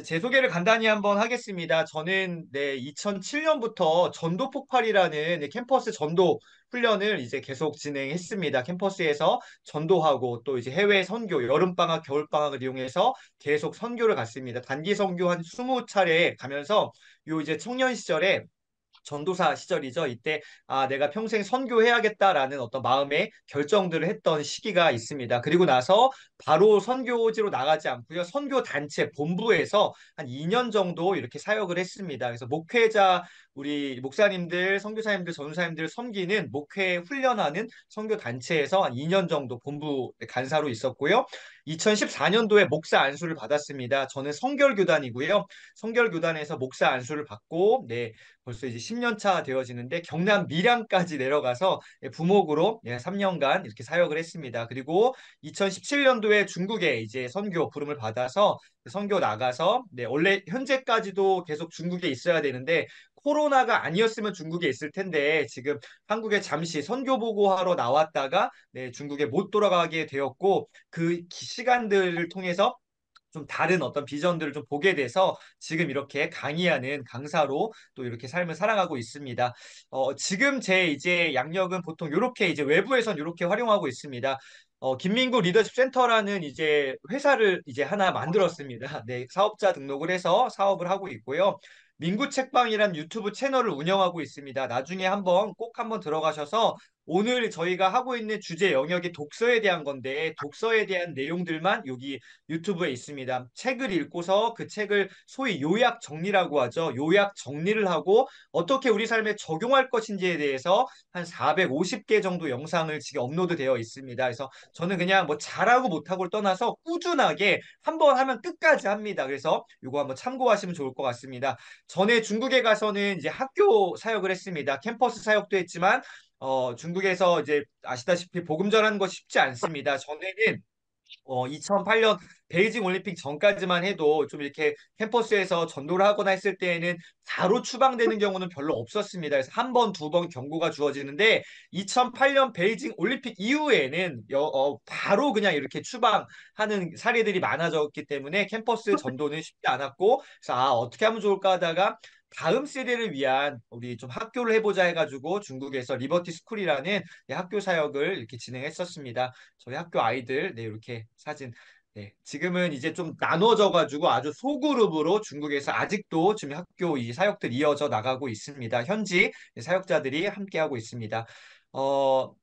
제 소개를 간단히 한번 하겠습니다. 저는 2007년부터 전도 폭발이라는 캠퍼스 전도 훈련을 이제 계속 진행했습니다. 캠퍼스에서 전도하고 또 이제 해외 선교, 여름방학, 겨울방학을 이용해서 계속 선교를 갔습니다. 단기 선교 한 20차례 가면서 요 이제 청년 시절에 전도사 시절이죠. 이때 내가 평생 선교해야겠다라는 어떤 마음의 결정들을 했던 시기가 있습니다. 그리고 나서 바로 선교지로 나가지 않고요. 선교 단체 본부에서 한 2년 정도 이렇게 사역을 했습니다. 그래서 목회자 우리 목사님들, 선교사님들, 전도사님들 섬기는 목회 훈련하는 선교 단체에서 한 2년 정도 본부 간사로 있었고요. 2014년도에 목사 안수를 받았습니다. 저는 성결교단이고요. 성결교단에서 목사 안수를 받고 벌써 이제 10년 차 되어지는데 경남 밀양까지 내려가서 부목으로 3년간 이렇게 사역을 했습니다. 그리고 2017년도에 중국에 이제 선교 부름을 받아서 선교 나가서 원래 현재까지도 계속 중국에 있어야 되는데 코로나가 아니었으면 중국에 있을 텐데 지금 한국에 잠시 선교 보고하러 나왔다가 중국에 못 돌아가게 되었고 그 시간들을 통해서 좀 다른 어떤 비전들을 좀 보게 돼서 지금 이렇게 강의하는 강사로 또 이렇게 삶을 살아가고 있습니다. 지금 제 이제 양력은 보통 이렇게 이제 외부에선 이렇게 활용하고 있습니다. 김민구 리더십 센터라는 이제 회사를 이제 하나 만들었습니다. 사업자 등록을 해서 사업을 하고 있고요. 민구 책방이란 유튜브 채널을 운영하고 있습니다. 나중에 꼭 한번 들어가셔서 오늘 저희가 하고 있는 주제 영역이 독서에 대한 건데 독서에 대한 내용들만 여기 유튜브에 있습니다. 책을 읽고서 그 책을 소위 요약 정리라고 하죠. 요약 정리를 하고 어떻게 우리 삶에 적용할 것인지에 대해서 한 450개 정도 영상을 지금 업로드되어 있습니다. 그래서 저는 그냥 뭐 잘하고 못하고를 떠나서 꾸준하게 한 번 하면 끝까지 합니다. 그래서 이거 한번 참고하시면 좋을 것 같습니다. 전에 중국에 가서는 이제 학교 사역을 했습니다. 캠퍼스 사역도 했지만 중국에서 이제 아시다시피 복음 전하는 거 쉽지 않습니다. 전에는 2008년 베이징 올림픽 전까지만 해도 좀 이렇게 캠퍼스에서 전도를 하거나 했을 때에는 바로 추방되는 경우는 별로 없었습니다. 그래서 한 번, 두 번 경고가 주어지는데 2008년 베이징 올림픽 이후에는 바로 그냥 이렇게 추방하는 사례들이 많아졌기 때문에 캠퍼스 전도는 쉽지 않았고 그래서 어떻게 하면 좋을까 하다가 다음 세대를 위한 우리 좀 학교를 해보자 해가지고 중국에서 리버티 스쿨이라는 학교 사역을 이렇게 진행했었습니다. 저희 학교 아이들 이렇게 사진 지금은 이제 좀 나눠져 가지고 아주 소그룹으로 중국에서 아직도 지금 학교 이 사역들 이어져 나가고 있습니다. 현지 사역자들이 함께 하고 있습니다.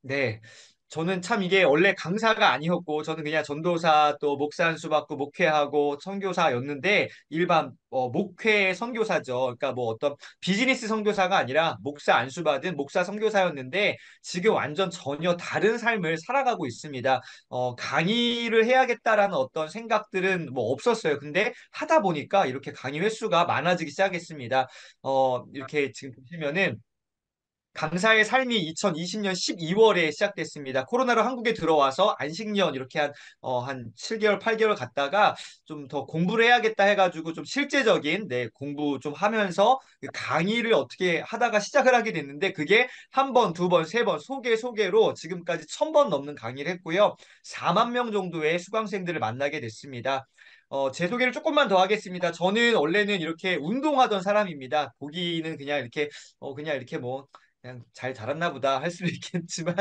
네. 저는 참 이게 원래 강사가 아니었고 저는 그냥 전도사 또 목사 안수 받고 목회하고 선교사였는데 일반 목회 선교사죠. 그러니까 뭐 어떤 비즈니스 선교사가 아니라 목사 안수 받은 목사 선교사였는데 지금 완전 전혀 다른 삶을 살아가고 있습니다. 강의를 해야겠다라는 어떤 생각들은 뭐 없었어요. 근데 하다 보니까 이렇게 강의 횟수가 많아지기 시작했습니다. 이렇게 지금 보시면은 강사의 삶이 2020년 12월에 시작됐습니다. 코로나로 한국에 들어와서 안식년 이렇게 한 7개월, 8개월 갔다가 좀 더 공부를 해야겠다 해가지고 좀 실제적인 공부 좀 하면서 그 강의를 어떻게 하다가 시작을 하게 됐는데 그게 한 번, 두 번, 세 번 소개로 지금까지 1000번 넘는 강의를 했고요. 4만 명 정도의 수강생들을 만나게 됐습니다. 제 소개를 조금만 더 하겠습니다. 저는 원래는 이렇게 운동하던 사람입니다. 보기는 그냥 이렇게 뭐 그냥 잘 자랐나 보다 할 수도 있겠지만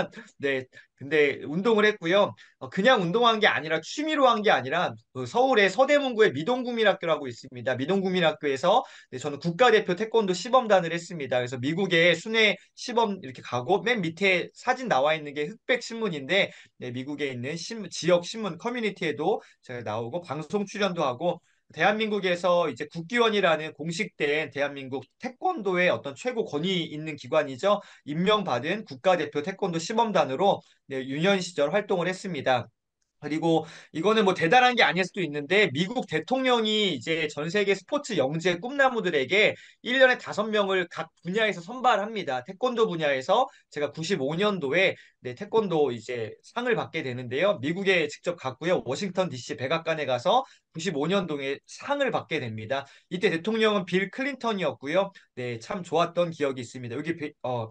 근데 운동을 했고요. 그냥 운동한 게 아니라 취미로 한 게 아니라 그 서울의 서대문구에 미동국민학교라고 있습니다. 미동국민학교에서 저는 국가대표 태권도 시범단을 했습니다. 그래서 미국에 순회 시범 이렇게 가고 맨 밑에 사진 나와 있는 게 흑백 신문인데 미국에 있는 지역 신문 커뮤니티에도 제가 나오고 방송 출연도 하고 대한민국에서 이제 국기원이라는 공식된 대한민국 태권도의 어떤 최고 권위 있는 기관이죠. 임명받은 국가대표 태권도 시범단으로 유년 시절 활동을 했습니다. 그리고 이거는 뭐 대단한 게 아닐 수도 있는데 미국 대통령이 이제 전 세계 스포츠 영재 꿈나무들에게 1년에 5명을 각 분야에서 선발합니다. 태권도 분야에서 제가 95년도에 태권도 이제 상을 받게 되는데요. 미국에 직접 갔고요. 워싱턴 DC 백악관에 가서 1995년도에 상을 받게 됩니다. 이때 대통령은 빌 클린턴이었고요. 네, 참 좋았던 기억이 있습니다. 여기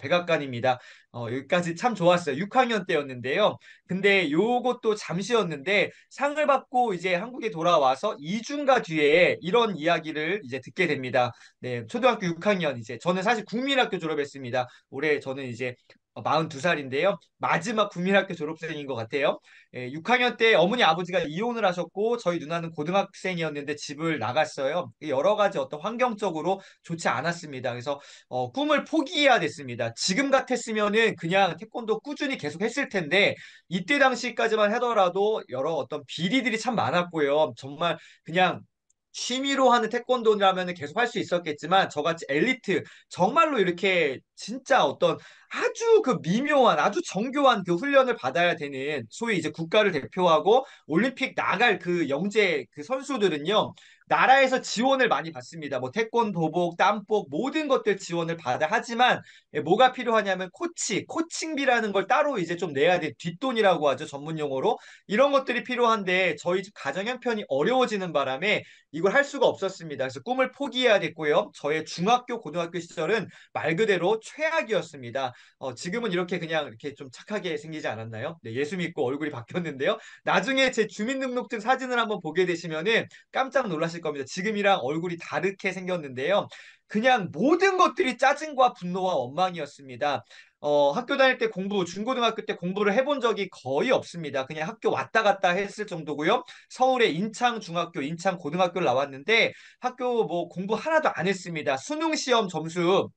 백악관입니다. 여기까지 참 좋았어요. 6학년 때였는데요. 근데 요것도 잠시였는데 상을 받고 이제 한국에 돌아와서 이중가 뒤에 이런 이야기를 이제 듣게 됩니다. 네, 초등학교 6학년 이제 저는 사실 국민학교 졸업했습니다. 올해 저는 이제 42살인데요. 마지막 국민학교 졸업생인 것 같아요. 6학년 때 어머니 아버지가 이혼을 하셨고 저희 누나는 고등학생이었는데 집을 나갔어요. 여러 가지 어떤 환경적으로 좋지 않았습니다. 그래서 꿈을 포기해야 됐습니다. 지금 같았으면은 그냥 태권도 꾸준히 계속 했을 텐데 이때 당시까지만 하더라도 여러 어떤 비리들이 참 많았고요. 정말 그냥 취미로 하는 태권도라면 계속 할 수 있었겠지만 저같이 엘리트 정말로 이렇게 진짜 어떤 아주 그 미묘한 아주 정교한 그 훈련을 받아야 되는 소위 이제 국가를 대표하고 올림픽 나갈 그 영재 그 선수들은요. 나라에서 지원을 많이 받습니다. 뭐 태권도복, 땀복 모든 것들 지원을 받아 하지만 뭐가 필요하냐면 코칭비라는 걸 따로 이제 좀 내야 돼. 뒷돈이라고 하죠. 전문 용어로. 이런 것들이 필요한데 저희 집 가정 형편이 어려워지는 바람에 이걸 할 수가 없었습니다. 그래서 꿈을 포기해야 됐고요. 저의 중학교, 고등학교 시절은 말 그대로 최악이었습니다. 지금은 이렇게 그냥 이렇게 좀 착하게 생기지 않았나요? 네, 예수 믿고 얼굴이 바뀌었는데요. 나중에 제 주민등록증 사진을 한번 보게 되시면은 깜짝 놀라실 겁니다. 지금이랑 얼굴이 다르게 생겼는데요. 그냥 모든 것들이 짜증과 분노와 원망이었습니다. 학교 다닐 때 중고등학교 때 공부를 해본 적이 거의 없습니다. 그냥 학교 왔다 갔다 했을 정도고요. 서울의 인창중학교, 인창고등학교를 나왔는데 학교 뭐 공부 하나도 안 했습니다. 수능 시험 점수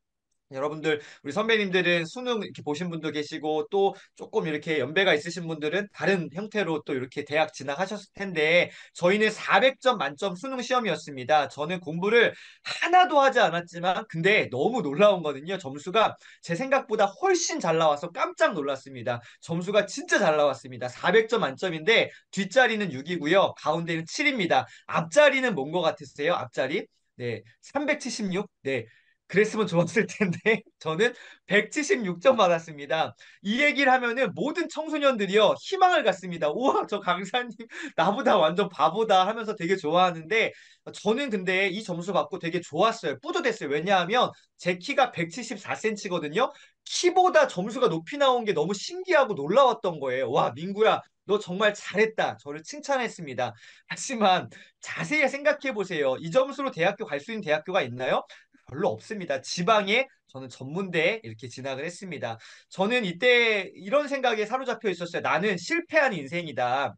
여러분들, 우리 선배님들은 수능 이렇게 보신 분도 계시고, 또 조금 이렇게 연배가 있으신 분들은 다른 형태로 또 이렇게 대학 진학하셨을 텐데, 저희는 400점 만점 수능 시험이었습니다. 저는 공부를 하나도 하지 않았지만, 근데 너무 놀라운 거는요, 점수가 제 생각보다 훨씬 잘 나와서 깜짝 놀랐습니다. 점수가 진짜 잘 나왔습니다. 400점 만점인데, 뒷자리는 6이고요, 가운데는 7입니다. 앞자리는 뭔 것 같으세요? 앞자리? 네, 376? 네. 그랬으면 좋았을 텐데 저는 176점 받았습니다. 이 얘기를 하면은 모든 청소년들이요 희망을 갖습니다. 우와 저 강사님 나보다 완전 바보다 하면서 되게 좋아하는데 저는 근데 이 점수 받고 되게 좋았어요. 뿌듯했어요. 왜냐하면 제 키가 174cm거든요. 키보다 점수가 높이 나온 게 너무 신기하고 놀라웠던 거예요. 와 민구야 너 정말 잘했다. 저를 칭찬했습니다. 하지만 자세히 생각해 보세요. 이 점수로 대학교 갈 수 있는 대학교가 있나요? 별로 없습니다. 지방에 저는 전문대에 이렇게 진학을 했습니다. 저는 이때 이런 생각에 사로잡혀 있었어요. 나는 실패한 인생이다.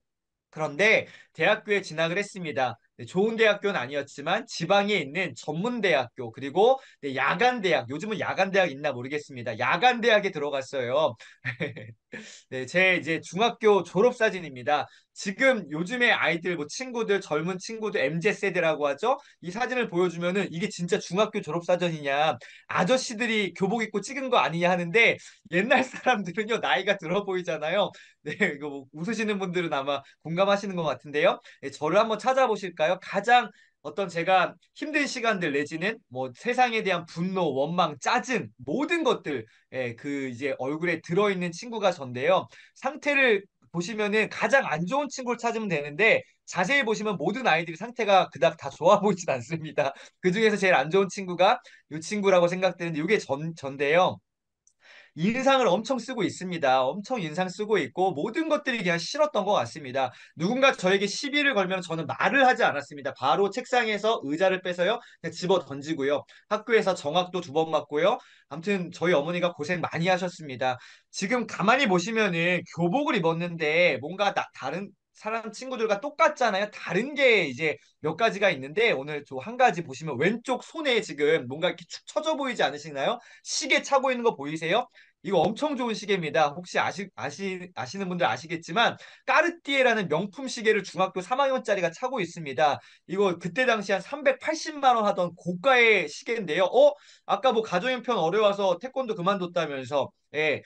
그런데 대학교에 진학을 했습니다. 네, 좋은 대학교는 아니었지만 지방에 있는 전문대학교 그리고 네, 야간대학 요즘은 야간대학 있나 모르겠습니다. 야간대학에 들어갔어요. 네, 제 이제 중학교 졸업 사진입니다. 지금 요즘의 아이들, 뭐 친구들, 젊은 친구들, MZ 세대라고 하죠. 이 사진을 보여주면은 이게 진짜 중학교 졸업 사진이냐, 아저씨들이 교복 입고 찍은 거 아니냐 하는데 옛날 사람들은요 나이가 들어 보이잖아요. 네, 이거 뭐 웃으시는 분들은 아마 공감하시는 것 같은데요. 네, 저를 한번 찾아보실까요? 가장 어떤 제가 힘든 시간들 내지는 뭐 세상에 대한 분노, 원망, 짜증 모든 것들 예, 그 이제 얼굴에 들어있는 친구가 전데요. 상태를 보시면은 가장 안 좋은 친구를 찾으면 되는데 자세히 보시면 모든 아이들이 상태가 그닥 다 좋아 보이진 않습니다. 그 중에서 제일 안 좋은 친구가 이 친구라고 생각되는데 이게 전데요. 인상을 엄청 쓰고 있습니다. 엄청 인상 쓰고 있고 모든 것들이 그냥 싫었던 것 같습니다. 누군가 저에게 시비를 걸면 저는 말을 하지 않았습니다. 바로 책상에서 의자를 빼서요. 그냥 집어 던지고요. 학교에서 정학도 2번 맞고요. 아무튼 저희 어머니가 고생 많이 하셨습니다. 지금 가만히 보시면은 교복을 입었는데 뭔가 다른 사람 친구들과 똑같잖아요. 다른 게 이제 몇 가지가 있는데 오늘 저 한 가지 보시면 왼쪽 손에 지금 뭔가 이렇게 축 처져 보이지 않으시나요? 시계 차고 있는 거 보이세요? 이거 엄청 좋은 시계입니다. 혹시 아시는 분들 아시겠지만 까르띠에라는 명품 시계를 중학교 3학년짜리가 차고 있습니다. 이거 그때 당시 한 380만 원 하던 고가의 시계인데요. 아까 뭐 가정형편 어려워서 태권도 그만뒀다면서 예,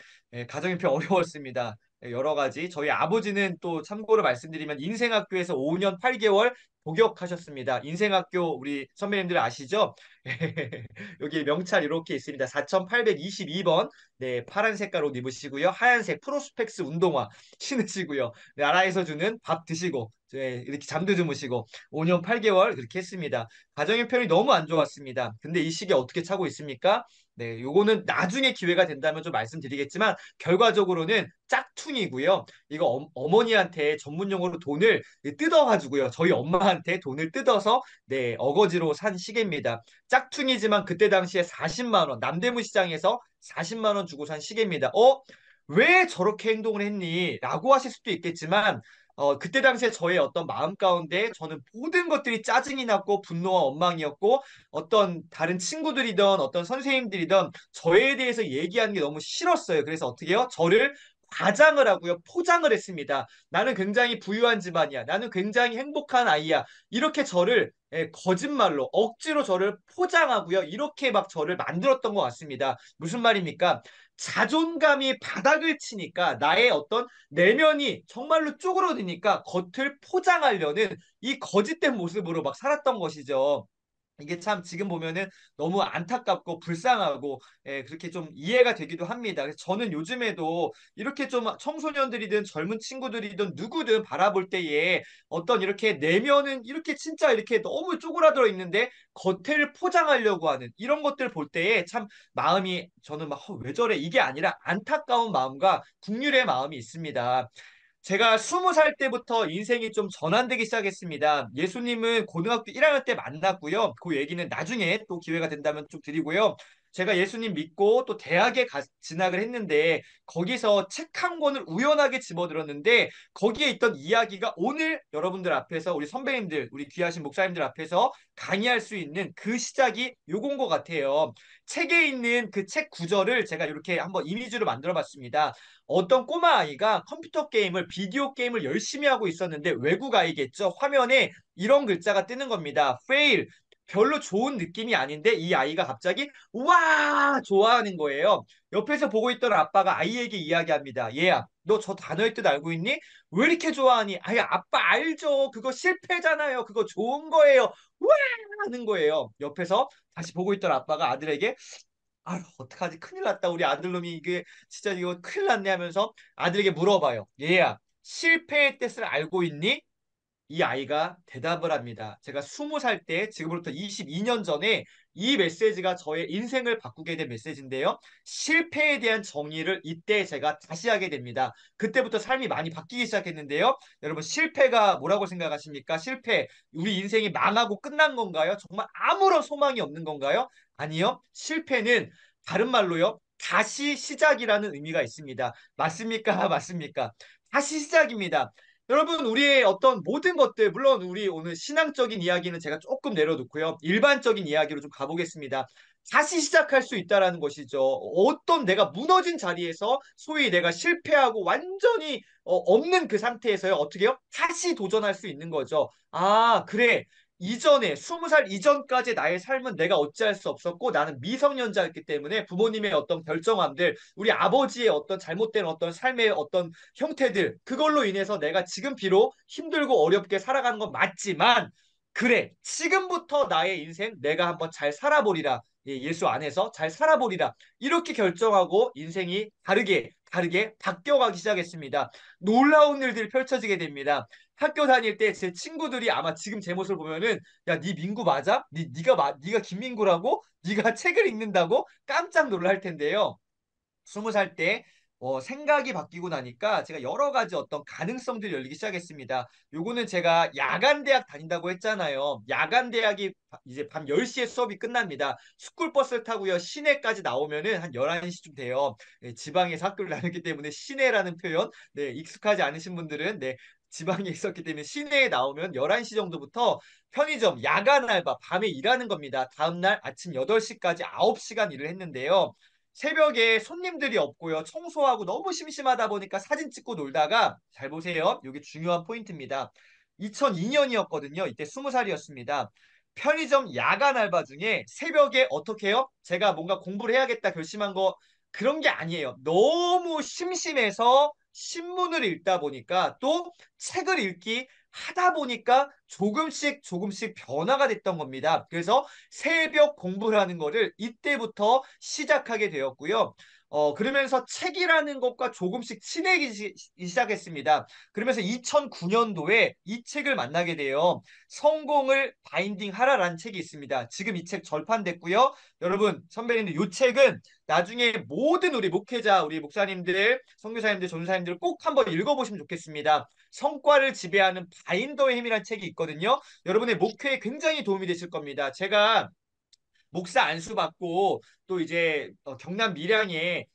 가정형편 어려웠습니다. 여러 가지. 저희 아버지는 또 참고로 말씀드리면 인생학교에서 5년 8개월 복역하셨습니다. 인생학교 우리 선배님들 아시죠? 여기 명찰 이렇게 있습니다. 4822번. 네, 파란 색깔 옷 입으시고요. 하얀색 프로스펙스 운동화 신으시고요. 나라에서 주는 밥 드시고 네, 이렇게 잠도 주무시고 5년 8개월 그렇게 했습니다. 가정 형편이 너무 안 좋았습니다. 근데 이 시기에 어떻게 차고 있습니까? 네, 요거는 나중에 기회가 된다면 좀 말씀드리겠지만 결과적으로는 짝퉁이고요. 이거 어머니한테 전문 용어로 돈을 뜯어가지고요. 저희 엄마한테 돈을 뜯어서 네, 어거지로 산 시계입니다. 짝퉁이지만 그때 당시에 40만 원, 남대문 시장에서 40만 원 주고 산 시계입니다. 왜 저렇게 행동을 했니? 라고 하실 수도 있겠지만 그때 당시에 저의 어떤 마음 가운데 저는 모든 것들이 짜증이 났고 분노와 원망이었고 어떤 다른 친구들이든 어떤 선생님들이든 저에 대해서 얘기하는 게 너무 싫었어요. 그래서 어떻게 해요? 저를 과장을 하고요. 포장을 했습니다. 나는 굉장히 부유한 집안이야. 나는 굉장히 행복한 아이야. 이렇게 저를 거짓말로 억지로 저를 포장하고요. 이렇게 막 저를 만들었던 것 같습니다. 무슨 말입니까? 자존감이 바닥을 치니까 나의 어떤 내면이 정말로 쪼그러드니까 겉을 포장하려는 이 거짓된 모습으로 막 살았던 것이죠. 이게 참 지금 보면은 너무 안타깝고 불쌍하고 그렇게 좀 이해가 되기도 합니다. 그래서 저는 요즘에도 이렇게 좀 청소년들이든 젊은 친구들이든 누구든 바라볼 때에 어떤 이렇게 내면은 이렇게 진짜 이렇게 너무 쪼그라들어 있는데 겉을 포장하려고 하는 이런 것들 볼 때에 참 마음이 저는 막 왜 저래 이게 아니라 안타까운 마음과 국률의 마음이 있습니다. 제가 20살 때부터 인생이 좀 전환되기 시작했습니다. 예수님은 고등학교 1학년 때 만났고요. 그 얘기는 나중에 또 기회가 된다면 좀 드리고요. 제가 예수님 믿고 또 대학에 진학을 했는데 거기서 책 한 권을 우연하게 집어들었는데 거기에 있던 이야기가 오늘 여러분들 앞에서 우리 선배님들, 우리 귀하신 목사님들 앞에서 강의할 수 있는 그 시작이 요건 것 같아요. 책에 있는 그 책 구절을 제가 이렇게 한번 이미지로 만들어 봤습니다. 어떤 꼬마 아이가 컴퓨터 게임을 비디오 게임을 열심히 하고 있었는데 외국 아이겠죠. 화면에 이런 글자가 뜨는 겁니다. fail. 별로 좋은 느낌이 아닌데 이 아이가 갑자기 와 좋아하는 거예요. 옆에서 보고 있던 아빠가 아이에게 이야기합니다. 얘야, 너 저 단어의 뜻 알고 있니? 왜 이렇게 좋아하니? 아야, 아빠 알죠. 그거 실패잖아요. 그거 좋은 거예요. 와 하는 거예요. 옆에서 다시 보고 있던 아빠가 아들에게 아유, 어떡하지? 큰일 났다. 우리 아들놈이 이게 진짜 이거 큰일 났네 하면서 아들에게 물어봐요. 얘야, 실패의 뜻을 알고 있니? 이 아이가 대답을 합니다. 제가 20살 때 지금으로부터 22년 전에 이 메시지가 저의 인생을 바꾸게 된 메시지인데요. 실패에 대한 정의를 이때 제가 다시 하게 됩니다. 그때부터 삶이 많이 바뀌기 시작했는데요. 여러분 실패가 뭐라고 생각하십니까? 실패. 우리 인생이 망하고 끝난 건가요? 정말 아무런 소망이 없는 건가요? 아니요. 실패는 다른 말로요. 다시 시작이라는 의미가 있습니다. 맞습니까? 맞습니까? 다시 시작입니다. 여러분, 우리의 어떤 모든 것들, 물론 우리 오늘 신앙적인 이야기는 제가 조금 내려놓고요. 일반적인 이야기로 좀 가보겠습니다. 다시 시작할 수 있다라는 것이죠. 어떤 내가 무너진 자리에서 소위 내가 실패하고 완전히 없는 그 상태에서요. 어떻게 요 다시 도전할 수 있는 거죠. 아, 그래. 이전에 20살 이전까지 나의 삶은 내가 어찌할 수 없었고 나는 미성년자였기 때문에 부모님의 어떤 결정함들, 우리 아버지의 어떤 잘못된 어떤 삶의 어떤 형태들 그걸로 인해서 내가 지금 비록 힘들고 어렵게 살아가는 건 맞지만 그래 지금부터 나의 인생 내가 한번 잘 살아보리라 예수 안에서 잘 살아보리라 이렇게 결정하고 인생이 다르게 바뀌어가기 시작했습니다. 놀라운 일들이 펼쳐지게 됩니다. 학교 다닐 때 제 친구들이 아마 지금 제 모습을 보면은 야, 네 민구 맞아? 네가 김민구라고? 네가 책을 읽는다고? 깜짝 놀랄 텐데요. 20살 때 생각이 바뀌고 나니까 제가 여러 가지 어떤 가능성들이 열리기 시작했습니다. 요거는 제가 야간 대학 다닌다고 했잖아요. 야간 대학이 이제 밤 10시에 수업이 끝납니다. 스쿨버스를 타고요. 시내까지 나오면은 한 11시쯤 돼요. 네, 지방에서 학교를 다녔기 때문에 시내라는 표현 네, 익숙하지 않으신 분들은 네, 지방에 있었기 때문에 시내에 나오면 11시 정도부터 편의점 야간 알바 밤에 일하는 겁니다. 다음날 아침 8시까지 9시간 일을 했는데요. 새벽에 손님들이 없고요. 청소하고 너무 심심하다 보니까 사진 찍고 놀다가 잘 보세요. 이게 중요한 포인트입니다. 2002년이었거든요. 이때 20살이었습니다. 편의점 야간 알바 중에 새벽에 어떻게 해요? 제가 뭔가 공부를 해야겠다 결심한 거 그런 게 아니에요. 너무 심심해서 신문을 읽다 보니까 또 책을 읽기 하다 보니까 조금씩 조금씩 변화가 됐던 겁니다. 그래서 새벽 공부를 하는 거를 이때부터 시작하게 되었고요. 그러면서 책이라는 것과 조금씩 친해지기 시작했습니다. 그러면서 2009년도에 이 책을 만나게 돼요. 성공을 바인딩 하라라는 책이 있습니다. 지금 이 책 절판됐고요. 여러분, 선배님들 이 책은 나중에 모든 우리 목회자, 우리 목사님들, 선교사님들, 전도사님들 꼭 한번 읽어보시면 좋겠습니다. 성과를 지배하는 바인더의 힘이라는 책이 있거든요. 여러분의 목회에 굉장히 도움이 되실 겁니다. 제가 목사 안수 받고 또 이제 경남 밀양에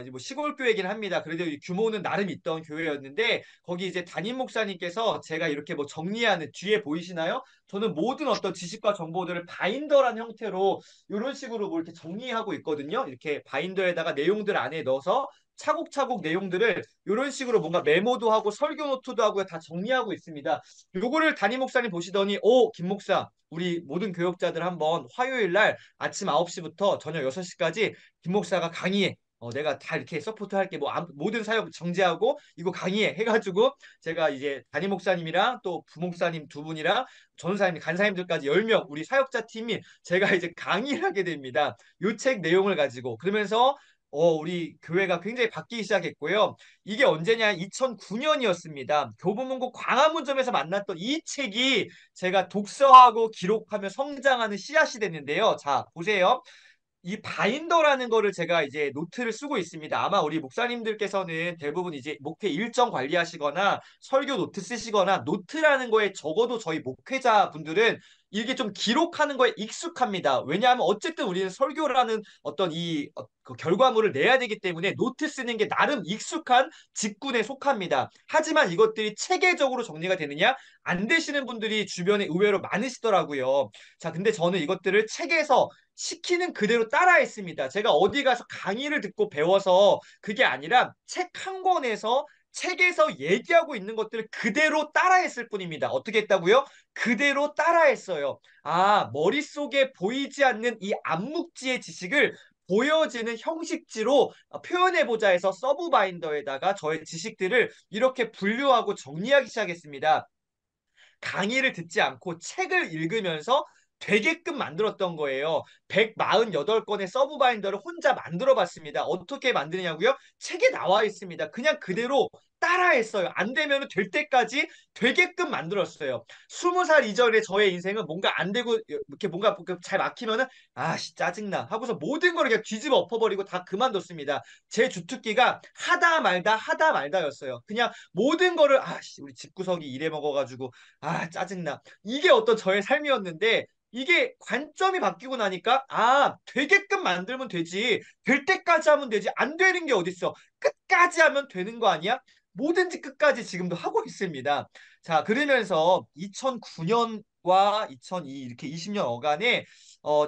이제 뭐 시골 교회긴 합니다. 그래도 규모는 나름 있던 교회였는데 거기 이제 담임 목사님께서 제가 이렇게 뭐 정리하는 뒤에 보이시나요? 저는 모든 어떤 지식과 정보들을 바인더라는 형태로 이런 식으로 뭐 이렇게 정리하고 있거든요. 이렇게 바인더에다가 내용들 안에 넣어서 차곡차곡 내용들을 이런 식으로 뭔가 메모도 하고 설교 노트도 하고 다 정리하고 있습니다. 요거를 담임 목사님 보시더니 김 목사 우리 모든 교역자들 한번 화요일 날 아침 9시부터 저녁 6시까지 김 목사가 강의해. 내가 다 이렇게 서포트 할게. 뭐 모든 사역 정지하고 이거 강의해 해가지고 제가 이제 담임 목사님이랑 또 부목사님 두 분이랑 전사님, 간사님들까지 10명 우리 사역자 팀이 제가 이제 강의를 하게 됩니다. 요 책 내용을 가지고 그러면서 우리 교회가 굉장히 바뀌기 시작했고요. 이게 언제냐? 2009년이었습니다. 교보문고 광화문점에서 만났던 이 책이 제가 독서하고 기록하며 성장하는 씨앗이 됐는데요. 자, 보세요. 이 바인더라는 거를 제가 이제 노트를 쓰고 있습니다. 아마 우리 목사님들께서는 대부분 이제 목회 일정 관리하시거나 설교 노트 쓰시거나 노트라는 거에 적어도 저희 목회자 분들은 이게 좀 기록하는 거에 익숙합니다. 왜냐하면 어쨌든 우리는 설교라는 어떤 그 결과물을 내야 되기 때문에 노트 쓰는 게 나름 익숙한 직군에 속합니다. 하지만 이것들이 체계적으로 정리가 되느냐? 안 되시는 분들이 주변에 의외로 많으시더라고요. 자, 근데 저는 이것들을 책에서 시키는 그대로 따라했습니다. 제가 어디 가서 강의를 듣고 배워서 그게 아니라 책 한 권에서 책에서 얘기하고 있는 것들을 그대로 따라했을 뿐입니다. 어떻게 했다고요? 그대로 따라했어요. 머릿속에 보이지 않는 이 암묵지의 지식을 보여지는 형식지로 표현해보자 해서 서브바인더에다가 저의 지식들을 이렇게 분류하고 정리하기 시작했습니다. 강의를 듣지 않고 책을 읽으면서 되게끔 만들었던 거예요. 148건의 서브바인더를 혼자 만들어 봤습니다. 어떻게 만드냐고요? 책에 나와 있습니다. 그냥 그대로 따라했어요. 안 되면 될 때까지 되게끔 만들었어요. 20살 이전에 저의 인생은 뭔가 안 되고 이렇게 뭔가 잘 막히면은 짜증나 하고서 모든 걸 그냥 뒤집어 엎어버리고 다 그만뒀습니다. 제 주특기가 하다 말다 하다 말다였어요. 그냥 모든 거를 우리 집구석이 이래 먹어가지고 짜증나. 이게 어떤 저의 삶이었는데 이게 관점이 바뀌고 나니까 되게끔 만들면 되지. 될 때까지 하면 되지. 안 되는 게 어딨어. 끝까지 하면 되는 거 아니야? 뭐든지 끝까지 지금도 하고 있습니다. 자, 그러면서 2009년과 2002 이렇게 20년 어간에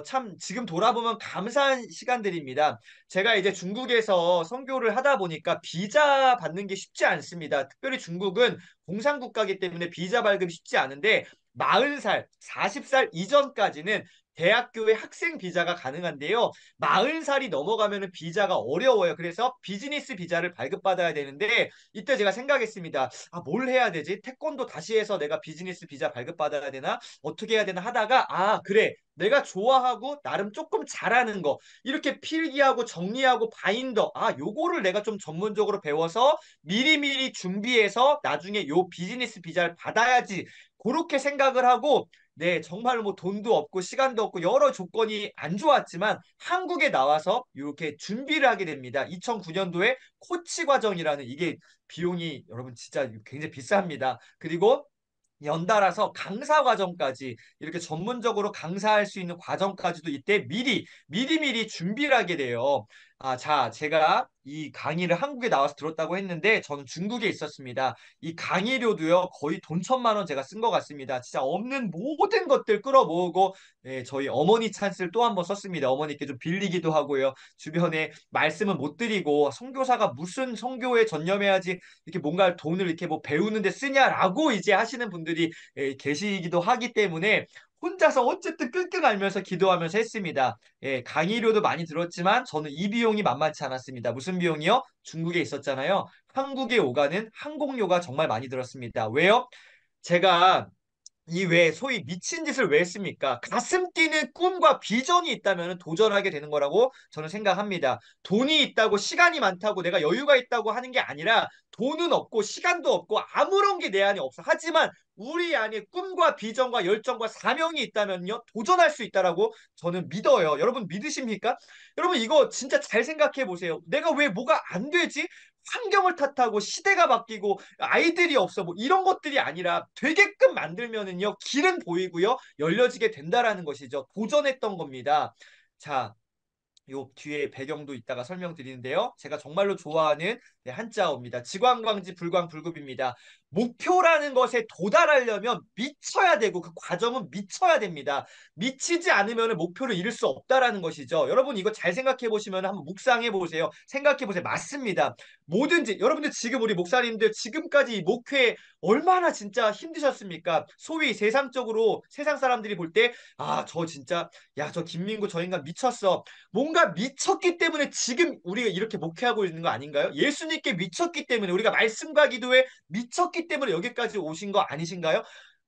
참 지금 돌아보면 감사한 시간들입니다. 제가 이제 중국에서 선교를 하다 보니까 비자 받는 게 쉽지 않습니다. 특별히 중국은 공산국가이기 때문에 비자 발급이 쉽지 않은데 40살, 40살 이전까지는 대학교의 학생 비자가 가능한데요. 40살이 넘어가면 비자가 어려워요. 그래서 비즈니스 비자를 발급받아야 되는데 이때 제가 생각했습니다. 뭘 해야 되지? 태권도 다시 해서 내가 비즈니스 비자 발급받아야 되나? 어떻게 해야 되나 하다가 그래. 내가 좋아하고 나름 조금 잘하는 거 이렇게 필기하고 정리하고 바인더 요거를 내가 좀 전문적으로 배워서 미리미리 준비해서 나중에 요 비즈니스 비자를 받아야지 그렇게 생각을 하고 네, 정말 뭐 돈도 없고 시간도 없고 여러 조건이 안 좋았지만 한국에 나와서 이렇게 준비를 하게 됩니다. 2009년도에 코치 과정이라는 이게 비용이 여러분 진짜 굉장히 비쌉니다. 그리고 연달아서 강사 과정까지 이렇게 전문적으로 강사할 수 있는 과정까지도 이때 미리 준비를 하게 돼요. 자, 제가 이 강의를 한국에 나와서 들었다고 했는데 저는 중국에 있었습니다. 이 강의료도요 거의 돈 1,000만 원 제가 쓴 것 같습니다. 진짜 없는 모든 것들 끌어모으고 저희 어머니 찬스를 또 한 번 썼습니다. 어머니께 좀 빌리기도 하고요. 주변에 말씀을 못 드리고 선교사가 무슨 선교에 전념해야지 이렇게 뭔가 돈을 이렇게 뭐 배우는 데 쓰냐라고 이제 하시는 분들이 계시기도 하기 때문에 혼자서 어쨌든 끙끙 앓면서 기도하면서 했습니다. 예, 강의료도 많이 들었지만 저는 이 비용이 만만치 않았습니다. 무슨 비용이요? 중국에 있었잖아요. 한국에 오가는 항공료가 정말 많이 들었습니다. 왜요? 제가 이 왜 소위 미친 짓을 왜 했습니까? 가슴 뛰는 꿈과 비전이 있다면 도전하게 되는 거라고 저는 생각합니다. 돈이 있다고 시간이 많다고 내가 여유가 있다고 하는 게 아니라 돈은 없고 시간도 없고 아무런 게 내 안에 없어. 하지만 우리 안에 꿈과 비전과 열정과 사명이 있다면요. 도전할 수 있다라고 저는 믿어요. 여러분 믿으십니까? 여러분 이거 진짜 잘 생각해 보세요. 내가 왜 뭐가 안 되지? 환경을 탓하고 시대가 바뀌고 아이들이 없어 뭐 이런 것들이 아니라 되게끔 만들면은요 길은 보이고요 열려지게 된다라는 것이죠. 도전했던 겁니다. 자, 요 뒤에 배경도 이따가 설명드리는데요. 제가 정말로 좋아하는 한자어입니다. 지광광지 불광불급입니다. 목표라는 것에 도달하려면 미쳐야 되고 그 과정은 미쳐야 됩니다. 미치지 않으면 목표를 이룰 수 없다라는 것이죠. 여러분 이거 잘 생각해 보시면 한번 묵상해 보세요. 생각해 보세요. 맞습니다. 뭐든지 여러분들 지금 우리 목사님들 지금까지 이 목회 얼마나 진짜 힘드셨습니까? 소위 세상적으로 세상 사람들이 볼 때 아, 저 진짜 야, 저 김민구 저 인간 미쳤어. 뭔가 미쳤기 때문에 지금 우리가 이렇게 목회하고 있는 거 아닌가요? 예수님께 미쳤기 때문에 우리가 말씀과 기도에 미쳤기 때문에 여기까지 오신 거 아니신가요?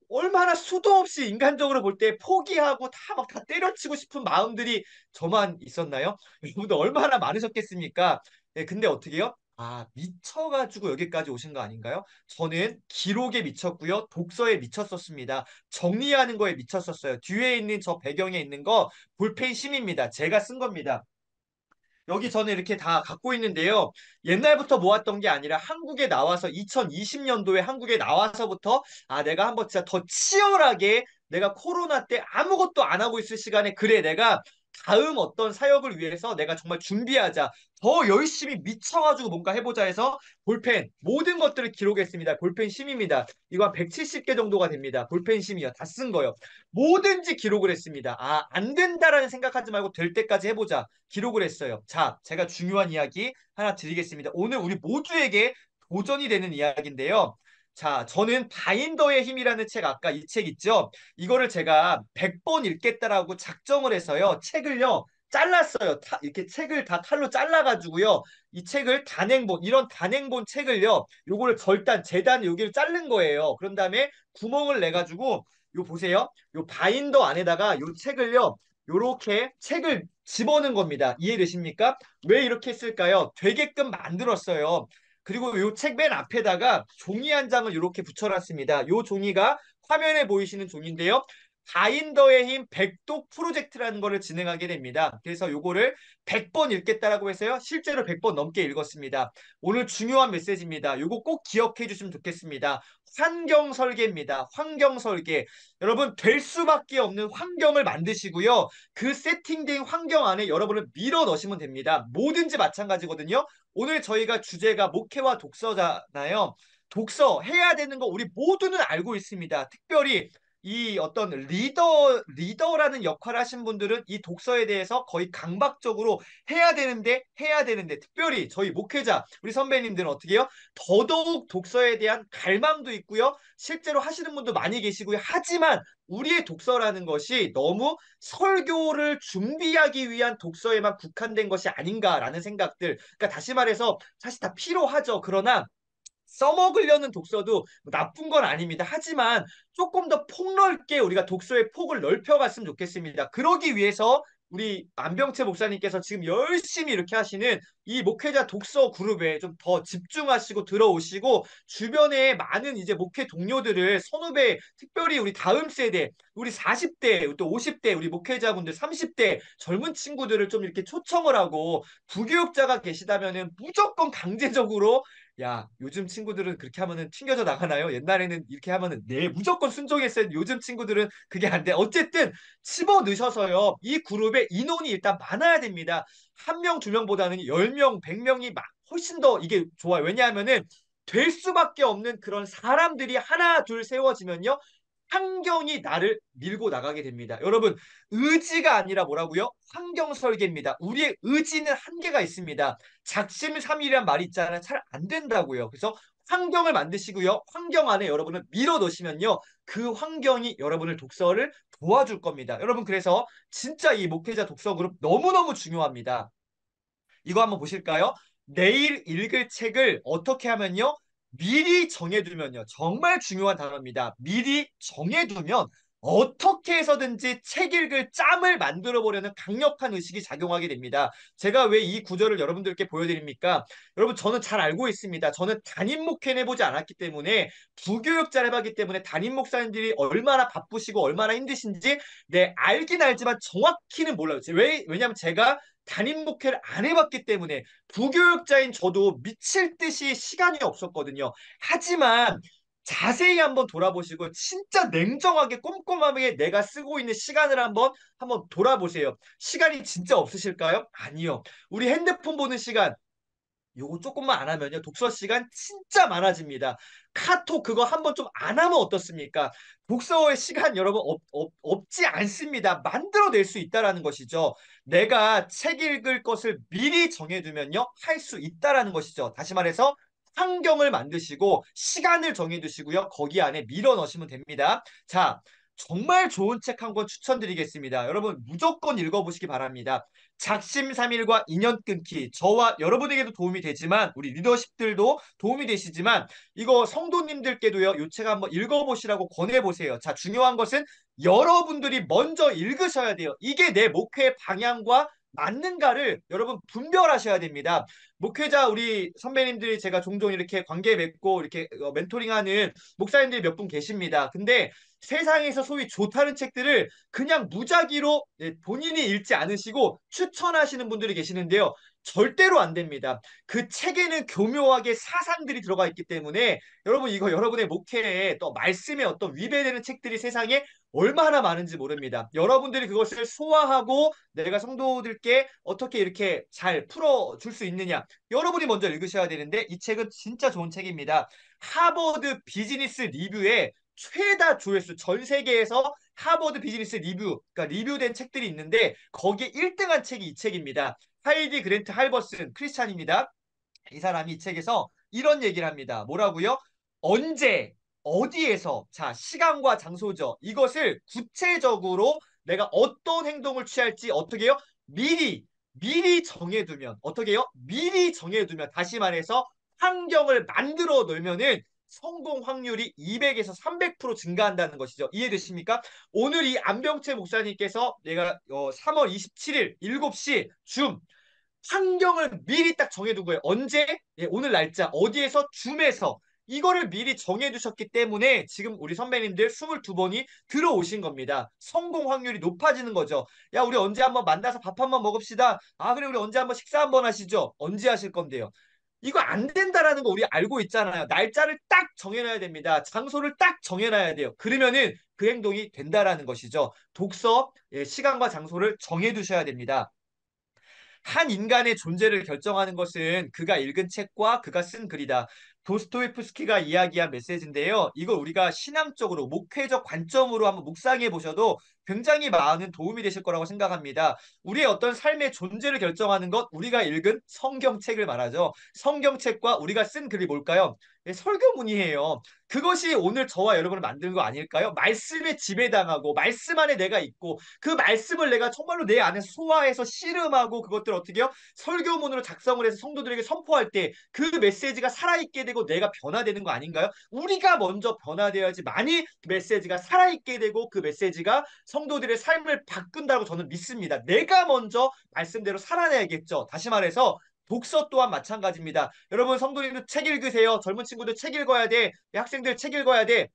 얼마나 수도 없이 인간적으로 볼 때 포기하고 다 막 다 때려치고 싶은 마음들이 저만 있었나요? 여러분들 얼마나 많으셨겠습니까? 예, 근데 어떻게 해요? 아, 미쳐가지고 여기까지 오신 거 아닌가요? 저는 기록에 미쳤고요. 독서에 미쳤었습니다. 정리하는 거에 미쳤었어요. 뒤에 있는 저 배경에 있는 거 볼펜 심입니다. 제가 쓴 겁니다. 여기 저는 이렇게 다 갖고 있는데요. 옛날부터 모았던 게 아니라 한국에 나와서 2020년도에 한국에 나와서부터 아 내가 한번 진짜 더 치열하게 내가 코로나 때 아무것도 안 하고 있을 시간에 그래 내가 다음 어떤 사역을 위해서 내가 정말 준비하자. 더 열심히 미쳐가지고 뭔가 해보자 해서 볼펜 모든 것들을 기록했습니다. 볼펜 심입니다. 이거 한 170개 정도가 됩니다. 볼펜 심이요. 다 쓴 거요. 뭐든지 기록을 했습니다. 아, 안 된다라는 생각하지 말고 될 때까지 해보자. 기록을 했어요. 자, 제가 중요한 이야기 하나 드리겠습니다. 오늘 우리 모두에게 도전이 되는 이야기인데요. 자, 저는 바인더의 힘이라는 책 아까 이 책 있죠? 이거를 제가 100번 읽겠다라고 작정을 해서요. 책을요. 잘랐어요. 이렇게 책을 다 칼로 잘라가지고요. 이 책을 단행본, 이런 단행본 책을요. 요거를 절단, 재단 여기를 자른 거예요. 그런 다음에 구멍을 내가지고 요 보세요. 요 바인더 안에다가 요 책을요. 요렇게 책을 집어넣은 겁니다. 이해되십니까? 왜 이렇게 했을까요? 되게끔 만들었어요. 그리고 요 책 맨 앞에다가 종이 한 장을 이렇게 붙여놨습니다. 요 종이가 화면에 보이시는 종인데요. 바인더의 힘 100독 프로젝트라는 거를 진행하게 됩니다. 그래서 요거를 100번 읽겠다라고 해서요. 실제로 100번 넘게 읽었습니다. 오늘 중요한 메시지입니다. 요거 꼭 기억해 주시면 좋겠습니다. 환경 설계입니다. 환경 설계. 여러분 될 수밖에 없는 환경을 만드시고요. 그 세팅된 환경 안에 여러분을 밀어 넣으시면 됩니다. 뭐든지 마찬가지거든요. 오늘 저희가 주제가 목회와 독서잖아요. 독서 해야 되는 거 우리 모두는 알고 있습니다. 특별히 이 어떤 리더라는 역할을 하신 분들은 이 독서에 대해서 거의 강박적으로 해야 되는데 특별히 저희 목회자 우리 선배님들은 어떻게 해요? 더더욱 독서에 대한 갈망도 있고요. 실제로 하시는 분도 많이 계시고요. 하지만 우리의 독서라는 것이 너무 설교를 준비하기 위한 독서에만 국한된 것이 아닌가라는 생각들. 그러니까 다시 말해서 사실 다 필요하죠. 그러나 써먹으려는 독서도 나쁜 건 아닙니다. 하지만 조금 더 폭넓게 우리가 독서의 폭을 넓혀갔으면 좋겠습니다. 그러기 위해서 우리 안병채 목사님께서 지금 열심히 이렇게 하시는 이 목회자 독서 그룹에 좀 더 집중하시고 들어오시고 주변에 많은 이제 목회 동료들을 선후배 특별히 우리 다음 세대 우리 40대 또 50대 우리 목회자분들 30대 젊은 친구들을 좀 이렇게 초청을 하고 부교육자가 계시다면은 무조건 강제적으로 야, 요즘 친구들은 그렇게 하면은 튕겨져 나가나요? 옛날에는 이렇게 하면은 네, 무조건 순종했어요. 요즘 친구들은 그게 안 돼. 어쨌든 집어 넣으셔서요. 이 그룹에 인원이 일단 많아야 됩니다. 한 명, 두 명보다는 10명, 100명이 훨씬 더 이게 좋아요. 왜냐하면은 될 수밖에 없는 그런 사람들이 하나, 둘 세워지면요. 환경이 나를 밀고 나가게 됩니다. 여러분, 의지가 아니라 뭐라고요? 환경 설계입니다. 우리의 의지는 한계가 있습니다. 작심삼일이란 말이 있잖아요. 잘 안 된다고요. 그래서 환경을 만드시고요. 환경 안에 여러분을 밀어 넣으시면요. 그 환경이 여러분을 독서를 도와줄 겁니다. 여러분, 그래서 진짜 이 목회자 독서 그룹 너무너무 중요합니다. 이거 한번 보실까요? 내일 읽을 책을 어떻게 하면요? 미리 정해두면요. 정말 중요한 단어입니다. 미리 정해두면 어떻게 해서든지 책 읽을 짬을 만들어 보려는 강력한 의식이 작용하게 됩니다. 제가 왜 이 구절을 여러분들께 보여드립니까? 여러분, 저는 잘 알고 있습니다. 저는 담임 목회는 해보지 않았기 때문에, 부교육자를 해봤기 때문에 담임 목사님들이 얼마나 바쁘시고 얼마나 힘드신지 알긴 알지만 정확히는 몰라요. 왜냐하면 제가 담임 목회를 안 해봤기 때문에, 부교육자인 저도 미칠 듯이 시간이 없었거든요. 하지만 자세히 한번 돌아보시고 진짜 냉정하게 꼼꼼하게 내가 쓰고 있는 시간을 한번 돌아보세요. 시간이 진짜 없으실까요? 아니요. 우리 핸드폰 보는 시간, 요거 조금만 안 하면요, 독서 시간 진짜 많아집니다. 카톡 그거 한번 좀 안 하면 어떻습니까? 독서의 시간 여러분 없지 않습니다. 만들어낼 수 있다라는 것이죠. 내가 책 읽을 것을 미리 정해두면요, 할 수 있다라는 것이죠. 다시 말해서 환경을 만드시고 시간을 정해두시고요, 거기 안에 밀어 넣으시면 됩니다. 자, 정말 좋은 책 한 권 추천드리겠습니다. 여러분 무조건 읽어보시기 바랍니다. 작심삼일과 인연 끊기. 저와 여러분에게도 도움이 되지만, 우리 리더십들도 도움이 되시지만, 이거 성도님들께도요, 이 책 한번 읽어보시라고 권해보세요. 자, 중요한 것은 여러분들이 먼저 읽으셔야 돼요. 이게 내 목회의 방향과 맞는가를 여러분 분별하셔야 됩니다. 목회자 우리 선배님들이 제가 종종 이렇게 관계 맺고 이렇게 멘토링하는 목사님들이 몇 분 계십니다. 근데 세상에서 소위 좋다는 책들을 그냥 무작위로 본인이 읽지 않으시고 추천하시는 분들이 계시는데요. 절대로 안 됩니다. 그 책에는 교묘하게 사상들이 들어가 있기 때문에, 여러분 이거 여러분의 목회에 또 말씀에 어떤 위배되는 책들이 세상에 얼마나 많은지 모릅니다. 여러분들이 그것을 소화하고 내가 성도들께 어떻게 이렇게 잘 풀어줄 수 있느냐, 여러분이 먼저 읽으셔야 되는데, 이 책은 진짜 좋은 책입니다. 하버드 비즈니스 리뷰에 최다 조회수, 전 세계에서 하버드 비즈니스 리뷰, 그러니까 리뷰된 책들이 있는데 거기에 1등한 책이 이 책입니다. 하이디 그랜트 할버슨 크리스찬입니다. 이 사람이 이 책에서 이런 얘기를 합니다. 뭐라고요? 언제, 어디에서, 자, 시간과 장소죠. 이것을 구체적으로 내가 어떤 행동을 취할지 어떻게 해요? 미리 정해두면, 어떻게 해요? 미리 정해두면, 다시 말해서 환경을 만들어 놓으면은 성공 확률이 200에서 300% 증가한다는 것이죠. 이해되십니까? 오늘 이 안병채 목사님께서 내가 3월 27일 7시 줌 환경을 미리 딱 정해둔 거예요. 언제? 예, 오늘 날짜, 어디에서, 줌에서. 이거를 미리 정해두셨기 때문에 지금 우리 선배님들 22번이 들어오신 겁니다. 성공 확률이 높아지는 거죠. 야, 우리 언제 한번 만나서 밥 한번 먹읍시다. 아, 그래, 우리 언제 한번 식사 한번 하시죠. 언제 하실 건데요? 이거 안 된다라는 거 우리 알고 있잖아요. 날짜를 딱 정해놔야 됩니다. 장소를 딱 정해놔야 돼요. 그러면은 그 행동이 된다라는 것이죠. 독서, 예, 시간과 장소를 정해두셔야 됩니다. 한 인간의 존재를 결정하는 것은 그가 읽은 책과 그가 쓴 글이다. 도스토옙스키가 이야기한 메시지인데요. 이걸 우리가 신앙적으로 목회적 관점으로 한번 묵상해 보셔도 굉장히 많은 도움이 되실 거라고 생각합니다. 우리의 어떤 삶의 존재를 결정하는 것, 우리가 읽은 성경책을 말하죠. 성경책과 우리가 쓴 글이 뭘까요? 네, 설교문이에요. 그것이 오늘 저와 여러분을 만든 거 아닐까요? 말씀에 지배당하고 말씀 안에 내가 있고 그 말씀을 내가 정말로 내 안에 소화해서 씨름하고 그것들을 어떻게 해요? 설교문으로 작성을 해서 성도들에게 선포할 때 그 메시지가 살아있게 되고 내가 변화되는 거 아닌가요? 우리가 먼저 변화되어야지만이 그 메시지가 살아있게 되고 그 메시지가 성도들의 삶을 바꾼다고 저는 믿습니다. 내가 먼저 말씀대로 살아내야겠죠. 다시 말해서 독서 또한 마찬가지입니다. 여러분 성도님도 책 읽으세요. 젊은 친구들 책 읽어야 돼. 학생들 책 읽어야 돼.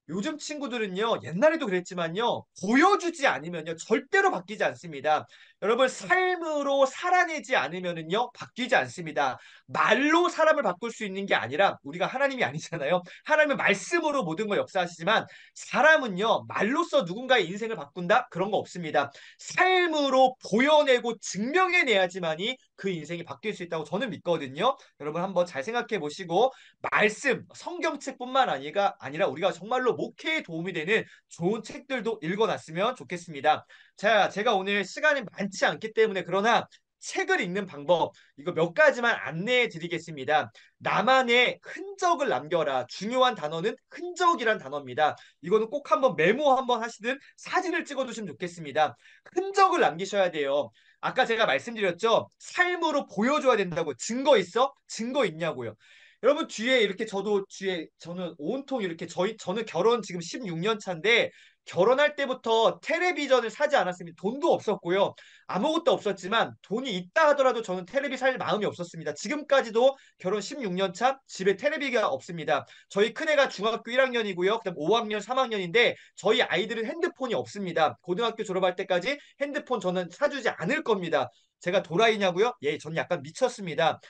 요즘 친구들은요, 옛날에도 그랬지만요, 보여주지 않으면요, 절대로 바뀌지 않습니다. 여러분, 삶으로 살아내지 않으면요, 바뀌지 않습니다. 말로 사람을 바꿀 수 있는 게 아니라, 우리가 하나님이 아니잖아요. 하나님은 말씀으로 모든 걸 역사하시지만, 사람은요, 말로써 누군가의 인생을 바꾼다? 그런 거 없습니다. 삶으로 보여내고 증명해내야지만이 그 인생이 바뀔 수 있다고 저는 믿거든요. 여러분, 한번 잘 생각해 보시고, 말씀, 성경책뿐만 아니라 우리가 정말로 목회에 도움이 되는 좋은 책들도 읽어놨으면 좋겠습니다. 자, 제가 오늘 시간이 많지 않기 때문에 그러나 책을 읽는 방법, 이거 몇 가지만 안내해 드리겠습니다. 나만의 흔적을 남겨라. 중요한 단어는 흔적이란 단어입니다. 이거는 꼭 한번 메모 한번 하시든 사진을 찍어 두시면 좋겠습니다. 흔적을 남기셔야 돼요. 아까 제가 말씀드렸죠. 삶으로 보여줘야 된다고. 증거 있어? 증거 있냐고요. 여러분 뒤에 이렇게 저도 뒤에 저는 온통 이렇게 저는 결혼 지금 16년 차인데 결혼할 때부터 텔레비전을 사지 않았습니다. 돈도 없었고요. 아무것도 없었지만 돈이 있다 하더라도 저는 텔레비 살 마음이 없었습니다. 지금까지도 결혼 16년 차 집에 텔레비가 없습니다. 저희 큰애가 중학교 1학년이고요. 그다음 5학년, 3학년인데 저희 아이들은 핸드폰이 없습니다. 고등학교 졸업할 때까지 핸드폰 저는 사주지 않을 겁니다. 제가 도라이냐고요? 예, 전 약간 미쳤습니다.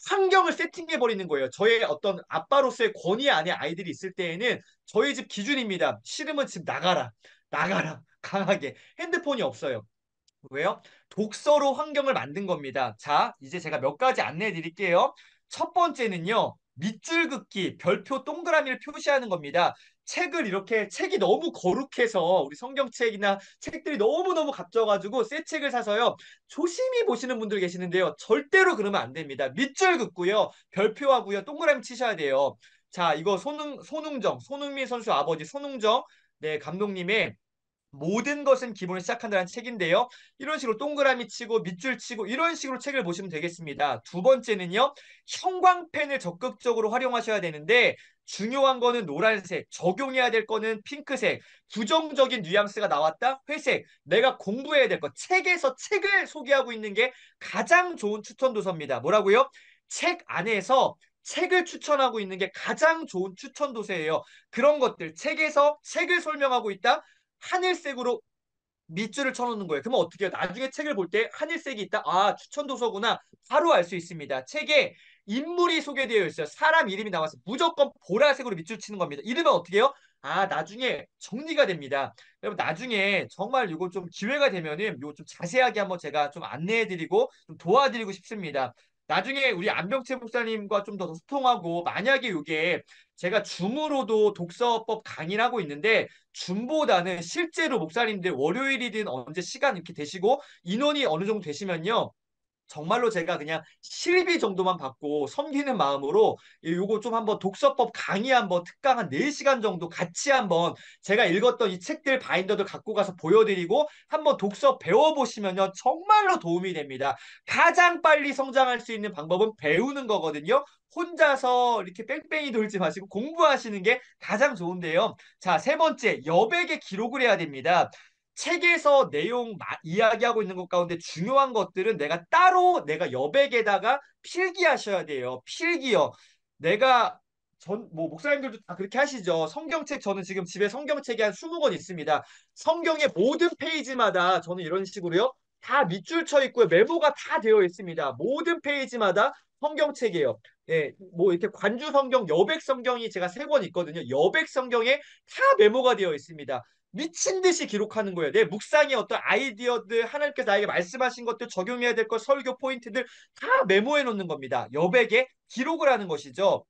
환경을 세팅해 버리는 거예요. 저의 어떤 아빠로서의 권위 안에 아이들이 있을 때에는 저희 집 기준입니다. 싫으면 집 나가라. 나가라. 강하게. 핸드폰이 없어요. 왜요? 독서로 환경을 만든 겁니다. 자, 이제 제가 몇 가지 안내해 드릴게요. 첫 번째는요, 밑줄 긋기, 별표 동그라미를 표시하는 겁니다. 책을 이렇게 책이 너무 거룩해서 우리 성경책이나 책들이 너무너무 값져가지고 새 책을 사서요. 조심히 보시는 분들 계시는데요. 절대로 그러면 안 됩니다. 밑줄 긋고요. 별표하고요. 동그라미 치셔야 돼요. 자, 이거 손흥민 선수 아버지 손흥정 네, 감독님의 모든 것은 기본을 시작한다는 책인데요. 이런 식으로 동그라미 치고 밑줄 치고 이런 식으로 책을 보시면 되겠습니다. 두 번째는요. 형광펜을 적극적으로 활용하셔야 되는데 중요한 거는 노란색, 적용해야 될 거는 핑크색, 부정적인 뉘앙스가 나왔다? 회색, 내가 공부해야 될 것, 책에서 책을 소개하고 있는 게 가장 좋은 추천 도서입니다. 뭐라고요? 책 안에서 책을 추천하고 있는 게 가장 좋은 추천 도서예요. 그런 것들, 책에서 책을 설명하고 있다? 하늘색으로 밑줄을 쳐놓는 거예요. 그러면 어떻게 해요? 나중에 책을 볼 때 하늘색이 있다. 아, 추천 도서구나. 바로 알 수 있습니다. 책에 인물이 소개되어 있어요. 사람 이름이 나와서 무조건 보라색으로 밑줄 치는 겁니다. 이러면 어떻게 해요? 아, 나중에 정리가 됩니다. 여러분, 나중에 정말 이거 좀 기회가 되면은 이거 좀 자세하게 한번 제가 좀 안내해드리고 좀 도와드리고 싶습니다. 나중에 우리 안병채 목사님과 좀 더 소통하고 만약에 이게 제가 줌으로도 독서법 강의를 하고 있는데 줌보다는 실제로 목사님들 월요일이든 언제 시간 이렇게 되시고 인원이 어느 정도 되시면요. 정말로 제가 그냥 실비 정도만 받고 섬기는 마음으로 요거 좀 한번 독서법 강의 한번 특강 한 4시간 정도 같이 한번 제가 읽었던 이 책들 바인더들 갖고 가서 보여드리고 한번 독서 배워보시면요. 정말로 도움이 됩니다. 가장 빨리 성장할 수 있는 방법은 배우는 거거든요. 혼자서 이렇게 뺑뺑이 돌지 마시고 공부하시는 게 가장 좋은데요. 자, 세 번째, 여백에 기록을 해야 됩니다. 책에서 내용 이야기하고 있는 것 가운데 중요한 것들은 내가 따로 내가 여백에다가 필기하셔야 돼요. 필기요. 내가 뭐 목사님들도 다 그렇게 하시죠. 성경책 저는 지금 집에 성경책이 한 20권 있습니다. 성경의 모든 페이지마다 저는 이런 식으로요. 다 밑줄 쳐 있고요. 메모가 다 되어 있습니다. 모든 페이지마다 성경책이에요. 예, 뭐 이렇게 관주 성경, 여백 성경이 제가 3권 있거든요. 여백 성경에 다 메모가 되어 있습니다. 미친 듯이 기록하는 거예요. 내 묵상의 어떤 아이디어들, 하나님께서 나에게 말씀하신 것들, 적용해야 될 것, 설교 포인트들 다 메모해 놓는 겁니다. 여백에 기록을 하는 것이죠.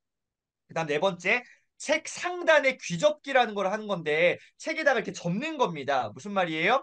그다음 네 번째, 책 상단에 귀접기라는 걸 하는 건데 책에다가 이렇게 접는 겁니다. 무슨 말이에요?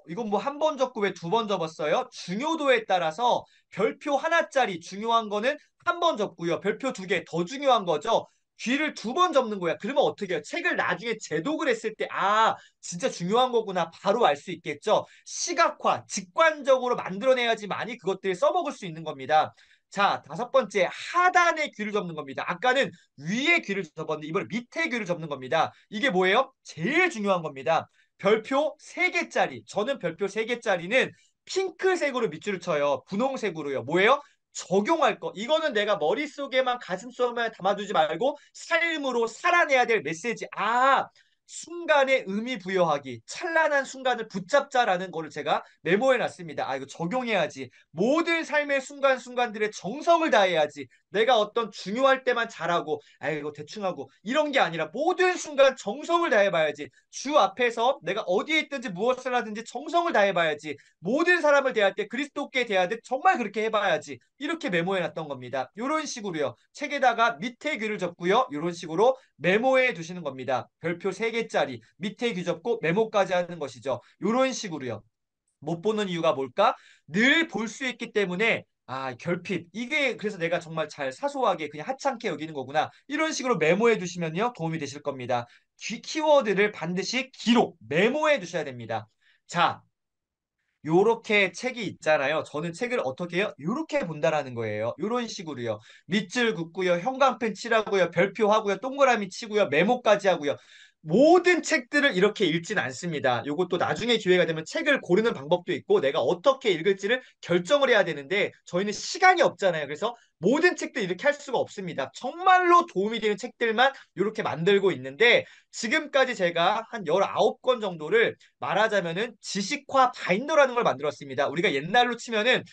이건 뭐 한 번 접고 왜 2번 접었어요? 중요도에 따라서 별표 하나짜리 중요한 거는 한 번 접고요. 별표 2개 더 중요한 거죠. 귀를 2번 접는 거야. 그러면 어떻게 해요? 책을 나중에 재독을 했을 때, 아, 진짜 중요한 거구나. 바로 알 수 있겠죠. 시각화, 직관적으로 만들어내야지만이 그것들을 써먹을 수 있는 겁니다. 자, 5번째, 하단에 귀를 접는 겁니다. 아까는 위에 귀를 접었는데 이번에 밑에 귀를 접는 겁니다. 이게 뭐예요? 제일 중요한 겁니다. 별표 3개짜리. 저는 별표 3개짜리는 핑크색으로 밑줄을 쳐요. 분홍색으로요. 뭐예요? 적용할 거. 이거는 내가 머릿속에만 가슴속에만 담아두지 말고 삶으로 살아내야 될 메시지. 아, 순간에 의미 부여하기. 찬란한 순간을 붙잡자라는 거를 제가 메모해 놨습니다. 아, 이거 적용해야지. 모든 삶의 순간순간들의 정성을 다해야지. 내가 어떤 중요할 때만 잘하고, 아, 이거 대충 하고, 이런 게 아니라 모든 순간 정성을 다해봐야지. 주 앞에서 내가 어디에 있든지 무엇을 하든지 정성을 다해봐야지. 모든 사람을 대할 때 그리스도께 대하듯 정말 그렇게 해봐야지. 이렇게 메모해 놨던 겁니다. 이런 식으로요. 책에다가 밑에 귀를 접고요. 이런 식으로 메모해 두시는 겁니다. 별표 3개짜리 밑에 귀 접고 메모까지 하는 것이죠. 이런 식으로요. 못 보는 이유가 뭘까? 늘 볼 수 있기 때문에 결핍. 이게 그래서 내가 정말 잘 사소하게 그냥 하찮게 여기는 거구나. 이런 식으로 메모해 두시면요. 도움이 되실 겁니다. 키워드를 반드시 기록, 메모해 두셔야 됩니다. 자, 요렇게 책이 있잖아요. 저는 책을 어떻게 해요? 요렇게 본다라는 거예요. 요런 식으로요. 밑줄 긋고요. 형광펜 칠하고요. 별표하고요. 동그라미 치고요. 메모까지 하고요. 모든 책들을 이렇게 읽진 않습니다. 요것도 나중에 기회가 되면 책을 고르는 방법도 있고 내가 어떻게 읽을지를 결정을 해야 되는데 저희는 시간이 없잖아요. 그래서 모든 책들 이렇게 할 수가 없습니다. 정말로 도움이 되는 책들만 이렇게 만들고 있는데 지금까지 제가 한 19권 정도를 말하자면은 지식화 바인더라는 걸 만들었습니다. 우리가 옛날로 치면은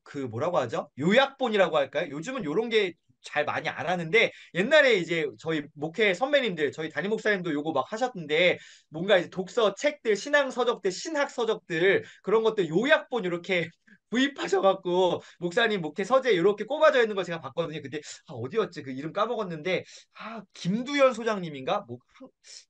그 뭐라고 하죠? 요약본이라고 할까요? 요즘은 요런 게 잘 많이 안 하는데 옛날에 이제 저희 목회 선배님들, 저희 담임 목사님도 요거 막 하셨는데 뭔가 이제 독서 책들, 신앙 서적들, 신학 서적들 그런 것들 요약본 이렇게 구입하셔갖고 목사님 목회 서재 이렇게 꼽아져 있는 거 제가 봤거든요. 근데 어디였지? 그 이름 까먹었는데 김두현 소장님인가?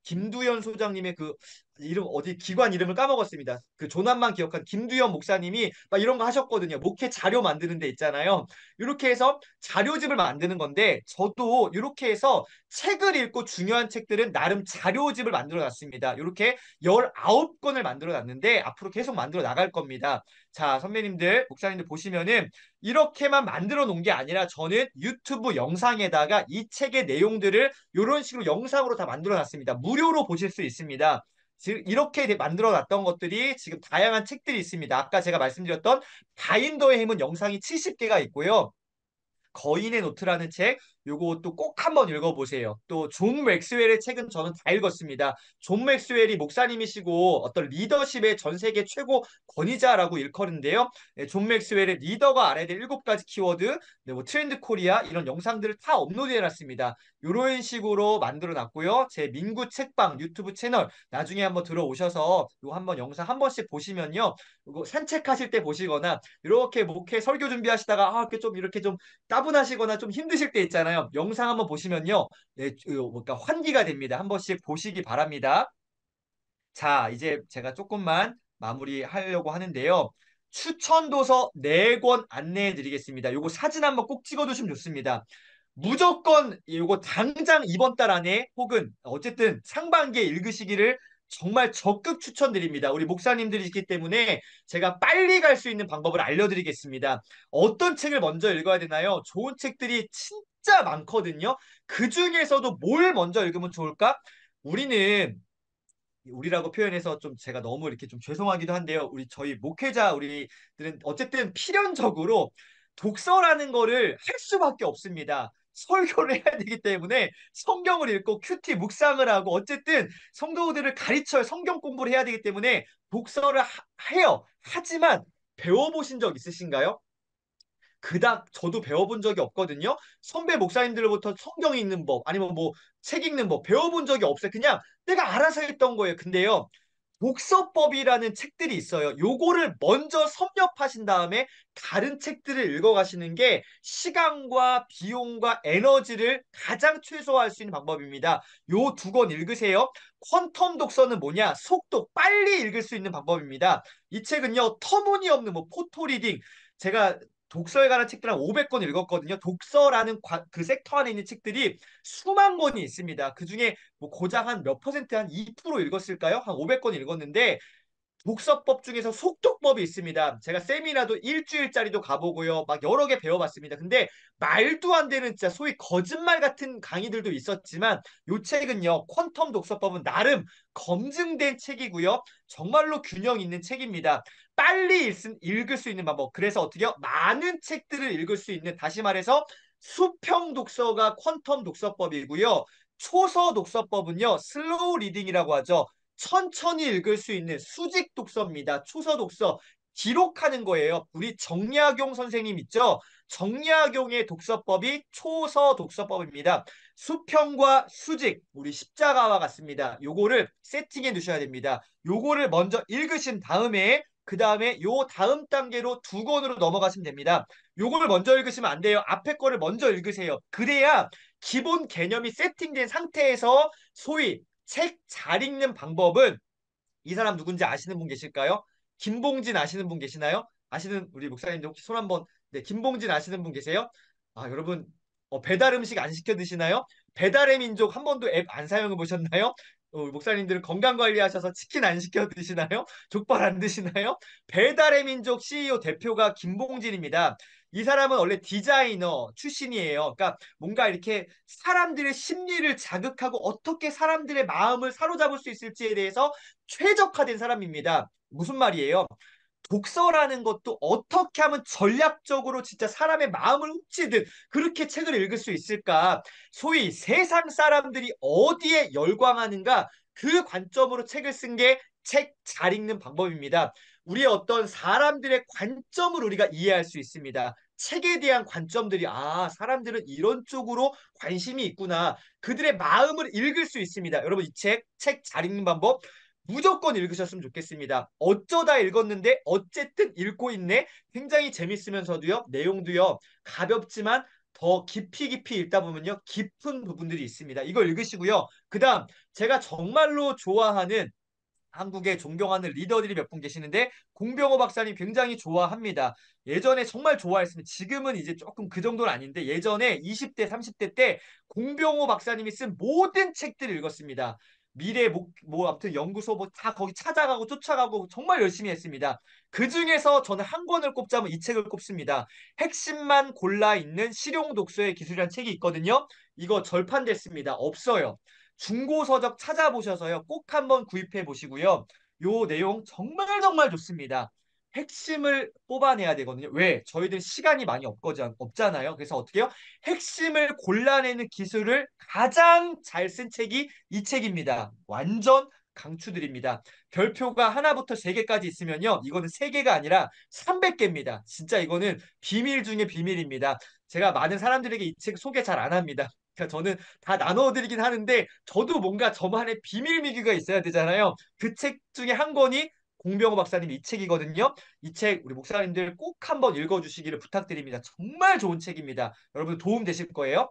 김두현 소장님의 그 이름 어디 기관 이름을 까먹었습니다. 그 조남만 기억한 김두현 목사님이 막 이런 거 하셨거든요. 목회 자료 만드는 데 있잖아요. 이렇게 해서 자료집을 만드는 건데 저도 이렇게 해서 책을 읽고 중요한 책들은 나름 자료집을 만들어 놨습니다. 이렇게 19권을 만들어 놨는데 앞으로 계속 만들어 나갈 겁니다. 자, 선배님들, 목사님들 보시면은 이렇게만 만들어 놓은 게 아니라 저는 유튜브 영상에다가 이 책의 내용들을 이런 식으로 영상으로 다 만들어 놨습니다. 무료로 보실 수 있습니다. 지금 이렇게 만들어 놨던 것들이 지금 다양한 책들이 있습니다. 아까 제가 말씀드렸던 바인더의 힘은 영상이 70개가 있고요. 거인의 노트라는 책, 요거 또 꼭 한번 읽어보세요. 또 존 맥스웰의 책은 저는 다 읽었습니다. 존 맥스웰이 목사님이시고 어떤 리더십의 전 세계 최고 권위자라고 일컬는데요. 네, 존 맥스웰의 리더가 알아야 될 7가지 키워드, 네, 뭐 트렌드 코리아 이런 영상들을 다 업로드해놨습니다. 이런 식으로 만들어놨고요. 제 민구 책방 유튜브 채널 나중에 한번 들어오셔서 요 한번 영상 한 번씩 보시면요. 이거 산책하실 때 보시거나 이렇게 목회 설교 준비하시다가 이렇게 좀 따분하시거나 좀 힘드실 때 있잖아요. 영상 한번 보시면요. 네, 뭔가 환기가 됩니다. 한 번씩 보시기 바랍니다. 자, 이제 제가 조금만 마무리하려고 하는데요. 추천 도서 4권 안내해 드리겠습니다. 요거 사진 한번 꼭 찍어 두시면 좋습니다. 무조건 요거 당장 이번 달 안에 혹은 어쨌든 상반기에 읽으시기를 정말 적극 추천드립니다. 우리 목사님들이시기 때문에 제가 빨리 갈 수 있는 방법을 알려드리겠습니다. 어떤 책을 먼저 읽어야 되나요? 좋은 책들이 진짜 많거든요. 그 중에서도 뭘 먼저 읽으면 좋을까? 우리는 우리라고 표현해서 좀 제가 너무 이렇게 좀 죄송하기도 한데요. 저희 목회자 우리들은 어쨌든 필연적으로 독서라는 거를 할 수밖에 없습니다. 설교를 해야 되기 때문에 성경을 읽고 큐티 묵상을 하고 어쨌든 성도들을 가르쳐요. 성경 공부를 해야 되기 때문에 독서를 해요. 하지만 배워보신 적 있으신가요? 그닥 저도 배워본 적이 없거든요. 선배 목사님들로부터 성경 읽는 법, 아니면 뭐 책 읽는 법 배워본 적이 없어요. 그냥 내가 알아서 했던 거예요. 근데요. 독서법이라는 책들이 있어요. 요거를 먼저 섭렵하신 다음에 다른 책들을 읽어가시는 게 시간과 비용과 에너지를 가장 최소화할 수 있는 방법입니다. 요 2권 읽으세요. 퀀텀 독서는 뭐냐? 속도, 빨리 읽을 수 있는 방법입니다. 이 책은요, 터무니없는 뭐 포토리딩, 제가 독서에 관한 책들 한 500권 읽었거든요. 독서라는 그 섹터 안에 있는 책들이 수만 권이 있습니다. 그중에 뭐 고작 한 몇 퍼센트 한 2% 읽었을까요? 한 500권 읽었는데 독서법 중에서 속독법이 있습니다. 제가 세미나도 일주일짜리도 가보고요. 막 여러 개 배워봤습니다. 근데 말도 안 되는 진짜 소위 거짓말 같은 강의들도 있었지만 이 책은요. 퀀텀 독서법은 나름 검증된 책이고요. 정말로 균형 있는 책입니다. 빨리 읽을 수 있는 방법. 그래서 어떻게요? 많은 책들을 읽을 수 있는 다시 말해서 수평 독서가 퀀텀 독서법이고요. 초서 독서법은요. 슬로우 리딩이라고 하죠. 천천히 읽을 수 있는 수직 독서입니다. 초서 독서. 기록하는 거예요. 우리 정약용 선생님 있죠? 정약용의 독서법이 초서 독서법입니다. 수평과 수직, 우리 십자가와 같습니다. 요거를 세팅해 두셔야 됩니다. 요거를 먼저 읽으신 다음에 그 다음에 요 다음 단계로 2권으로 넘어가시면 됩니다. 요걸 먼저 읽으시면 안 돼요. 앞에 거를 먼저 읽으세요. 그래야 기본 개념이 세팅된 상태에서 소위 책 잘 읽는 방법은 이 사람 누군지 아시는 분 계실까요? 김봉진 아시는 분 계시나요? 아시는 우리 목사님들 혹시 손 한번. 네, 김봉진 아시는 분 계세요? 아, 여러분 배달 음식 안 시켜 드시나요? 배달의 민족 한 번도 앱 안 사용해 보셨나요? 우리 목사님들은 건강 관리하셔서 치킨 안 시켜 드시나요? 족발 안 드시나요? 배달의 민족 CEO 대표가 김봉진입니다. 이 사람은 원래 디자이너 출신이에요. 그러니까 뭔가 이렇게 사람들의 심리를 자극하고 어떻게 사람들의 마음을 사로잡을 수 있을지에 대해서 최적화된 사람입니다. 무슨 말이에요? 독서라는 것도 어떻게 하면 전략적으로 진짜 사람의 마음을 훔치듯 그렇게 책을 읽을 수 있을까? 소위 세상 사람들이 어디에 열광하는가 그 관점으로 책을 쓴 게 책 잘 읽는 방법입니다. 우리의 어떤 사람들의 관점을 우리가 이해할 수 있습니다. 책에 대한 관점들이 사람들은 이런 쪽으로 관심이 있구나. 그들의 마음을 읽을 수 있습니다. 여러분 이 책 잘 읽는 방법 무조건 읽으셨으면 좋겠습니다. 어쩌다 읽었는데 어쨌든 읽고 있네. 굉장히 재밌으면서도요. 내용도요. 가볍지만 더 깊이 읽다 보면요. 깊은 부분들이 있습니다. 이걸 읽으시고요. 그다음 제가 정말로 좋아하는 한국에 존경하는 리더들이 몇 분 계시는데 공병호 박사님 굉장히 좋아합니다. 예전에 정말 좋아했으면 지금은 이제 조금 그 정도는 아닌데 예전에 20대, 30대 때 공병호 박사님이 쓴 모든 책들을 읽었습니다. 미래 아무튼 연구소 뭐 다 거기 찾아가고 쫓아가고 정말 열심히 했습니다. 그 중에서 저는 한 권을 꼽자면 이 책을 꼽습니다. 핵심만 골라 있는 실용 독서의 기술이라는 책이 있거든요. 이거 절판됐습니다. 없어요. 중고서적 찾아보셔서요. 꼭 한번 구입해 보시고요. 요 내용 정말 정말 좋습니다. 핵심을 뽑아내야 되거든요. 왜? 저희들 시간이 많이 없잖아요. 그래서 어떻게 해요? 핵심을 골라내는 기술을 가장 잘 쓴 책이 이 책입니다. 완전 강추드립니다. 별표가 하나부터 세 개까지 있으면요. 이거는 세 개가 아니라 300개입니다. 진짜 이거는 비밀 중에 비밀입니다. 제가 많은 사람들에게 이 책 소개 잘 안 합니다. 그러니까 저는 다 나눠드리긴 하는데 저도 뭔가 저만의 비밀 미기가 있어야 되잖아요. 그 책 중에 한 권이 공병호 박사님 이 책이거든요. 이 책 우리 목사님들 꼭 한번 읽어주시기를 부탁드립니다. 정말 좋은 책입니다. 여러분 도움 되실 거예요.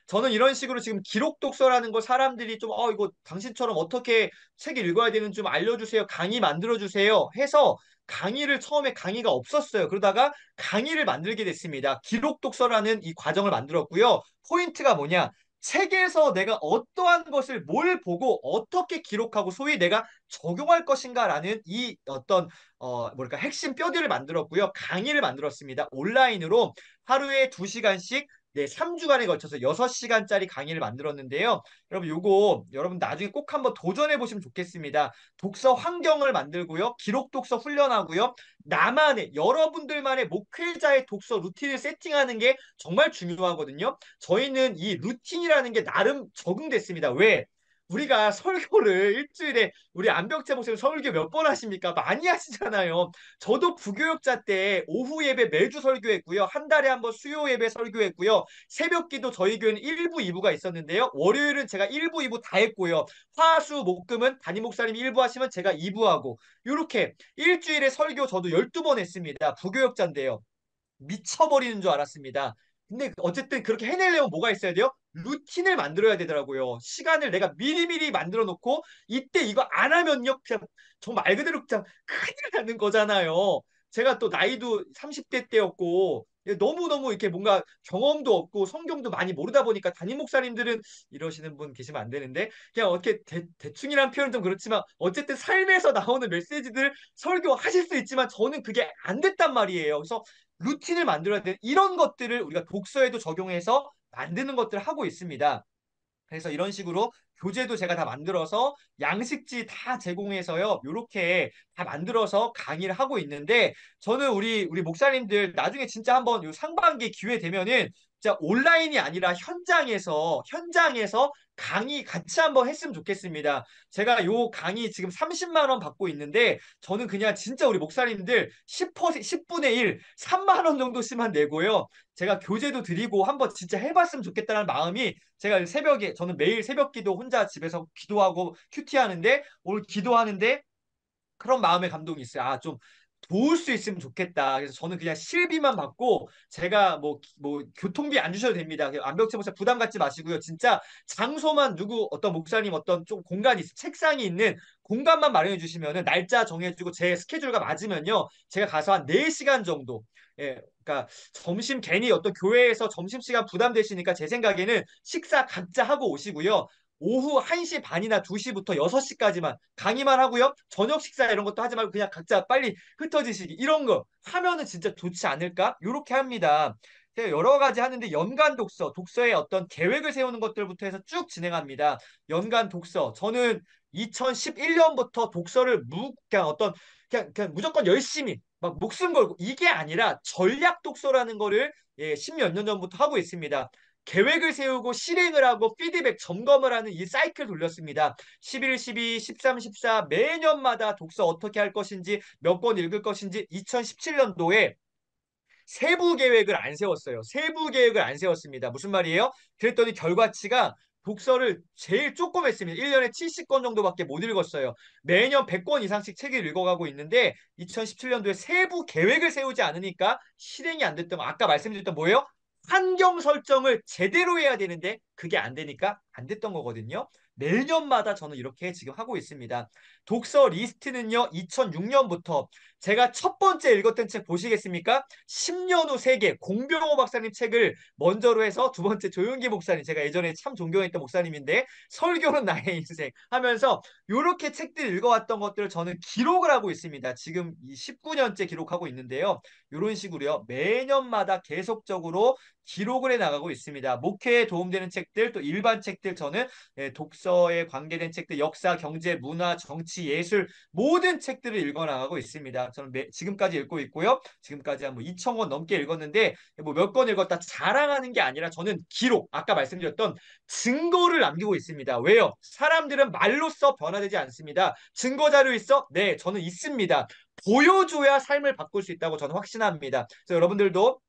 저는 이런 식으로 지금 기록 독서라는 걸 사람들이 좀 이거 당신처럼 어떻게 책을 읽어야 되는지 좀 알려주세요. 강의 만들어주세요. 해서 강의를 처음에 강의가 없었어요. 그러다가 강의를 만들게 됐습니다. 기록 독서라는 이 과정을 만들었고요. 포인트가 뭐냐? 책에서 내가 어떠한 것을 뭘 보고 어떻게 기록하고 소위 내가 적용할 것인가라는 이 어떤 뭐랄까 핵심 뼈대를 만들었고요. 강의를 만들었습니다. 온라인으로 하루에 2시간씩 네, 3주간에 걸쳐서 6시간짜리 강의를 만들었는데요. 여러분 요거 여러분 나중에 꼭 한번 도전해 보시면 좋겠습니다. 독서 환경을 만들고요. 기록 독서 훈련하고요. 나만의 여러분들만의 목회자의 독서 루틴을 세팅하는 게 정말 중요하거든요. 저희는 이 루틴이라는 게 나름 적응됐습니다. 왜? 우리가 설교를 일주일에 우리 안병채 목사님 설교 몇 번 하십니까? 많이 하시잖아요. 저도 부교육자 때 오후 예배 매주 설교했고요. 한 달에 한 번 수요 예배 설교했고요. 새벽 기도 저희 교회는 1부, 2부가 있었는데요. 월요일은 제가 1부, 2부 다 했고요. 화, 수, 목금은 담임 목사님이 1부 하시면 제가 2부 하고 이렇게 일주일에 설교 저도 12번 했습니다. 부교육자인데요. 미쳐버리는 줄 알았습니다. 근데 어쨌든 그렇게 해내려면 뭐가 있어야 돼요? 루틴을 만들어야 되더라고요. 시간을 내가 미리미리 만들어 놓고 이때 이거 안 하면요. 그냥 정말 말 그대로 그냥 큰일 나는 거잖아요. 제가 또 나이도 30대 때였고 너무너무 이렇게 뭔가 경험도 없고 성경도 많이 모르다 보니까 담임 목사님들은 이러시는 분 계시면 안 되는데 그냥 어떻게 대충이라는 표현은 좀 그렇지만 어쨌든 삶에서 나오는 메시지들 설교하실 수 있지만 저는 그게 안 됐단 말이에요. 그래서 루틴을 만들어야 되는 이런 것들을 우리가 독서에도 적용해서 만드는 것들을 하고 있습니다. 그래서 이런 식으로 교재도 제가 다 만들어서 양식지 다 제공해서요. 요렇게 다 만들어서 강의를 하고 있는데 저는 우리 목사님들 나중에 진짜 한번 요 상반기 기회 되면은 진짜 온라인이 아니라 현장에서 강의 같이 한번 했으면 좋겠습니다. 제가 요 강의 지금 30만 원 받고 있는데 저는 그냥 진짜 우리 목사님들 10분의 1, 3만 원 정도씩만 내고요. 제가 교재도 드리고 한번 진짜 해봤으면 좋겠다는 마음이 제가 새벽에 저는 매일 새벽 기도 혼자 집에서 기도하고 큐티 하는데 오늘 기도하는데 그런 마음의 감동이 있어요. 좀 도울 수 있으면 좋겠다. 그래서 저는 그냥 실비만 받고 제가 뭐 교통비 안 주셔도 됩니다. 안벽체 목사 부담 갖지 마시고요. 진짜 장소만 누구 어떤 목사님 어떤 좀 공간이 책상이 있는 공간만 마련해 주시면은 날짜 정해주고 제 스케줄과 맞으면요. 제가 가서 한 4시간 정도 그러니까 점심 괜히 어떤 교회에서 점심시간 부담되시니까 제 생각에는 식사 각자 하고 오시고요. 오후 1시 반이나 2시부터 6시까지만 강의만 하고요. 저녁 식사 이런 것도 하지 말고 그냥 각자 빨리 흩어지시기 이런 거 하면은 진짜 좋지 않을까? 이렇게 합니다. 제가 여러 가지 하는데 연간 독서, 독서의 어떤 계획을 세우는 것들부터 해서 쭉 진행합니다. 연간 독서. 저는 2011년부터 독서를 그냥 그냥 무조건 열심히 막 목숨 걸고 이게 아니라 전략 독서라는 거를 10몇 년 전부터 하고 있습니다. 계획을 세우고 실행을 하고 피드백 점검을 하는 이 사이클 돌렸습니다. 11, 12, 13, 14 매년마다 독서 어떻게 할 것인지 몇 권 읽을 것인지 2017년도에 세부 계획을 안 세웠어요. 세부 계획을 안 세웠습니다. 무슨 말이에요? 그랬더니 결과치가 독서를 제일 조금 했습니다. 1년에 70권 정도밖에 못 읽었어요. 매년 100권 이상씩 책을 읽어가고 있는데 2017년도에 세부 계획을 세우지 않으니까 실행이 안 됐던 거. 아까 말씀드렸던 뭐예요? 환경 설정을 제대로 해야 되는데 그게 안 되니까 안 됐던 거거든요. 매년마다 저는 이렇게 지금 하고 있습니다. 독서 리스트는요, 2006년부터 제가 첫 번째 읽었던 책 보시겠습니까? 10년 후 세계 공병호 박사님 책을 먼저로 해서 두 번째 조용기 목사님 제가 예전에 참 존경했던 목사님인데 설교는 나의 인생 하면서 이렇게 책들 읽어왔던 것들을 저는 기록을 하고 있습니다. 지금 이 19년째 기록하고 있는데요. 이런 식으로요. 매년마다 계속적으로 기록을 해 나가고 있습니다. 목회에 도움되는 책들 또 일반 책들 저는 독서에 관계된 책들 역사, 경제, 문화, 정치, 예술 모든 책들을 읽어 나가고 있습니다. 저는 지금까지 읽고 있고요. 지금까지 한 뭐 2천 권 넘게 읽었는데 뭐 몇 권 읽었다 자랑하는 게 아니라 저는 기록, 아까 말씀드렸던 증거를 남기고 있습니다. 왜요? 사람들은 말로써 변화되지 않습니다. 증거 자료 있어? 네, 저는 있습니다. 보여줘야 삶을 바꿀 수 있다고 저는 확신합니다. 그래서 여러분들도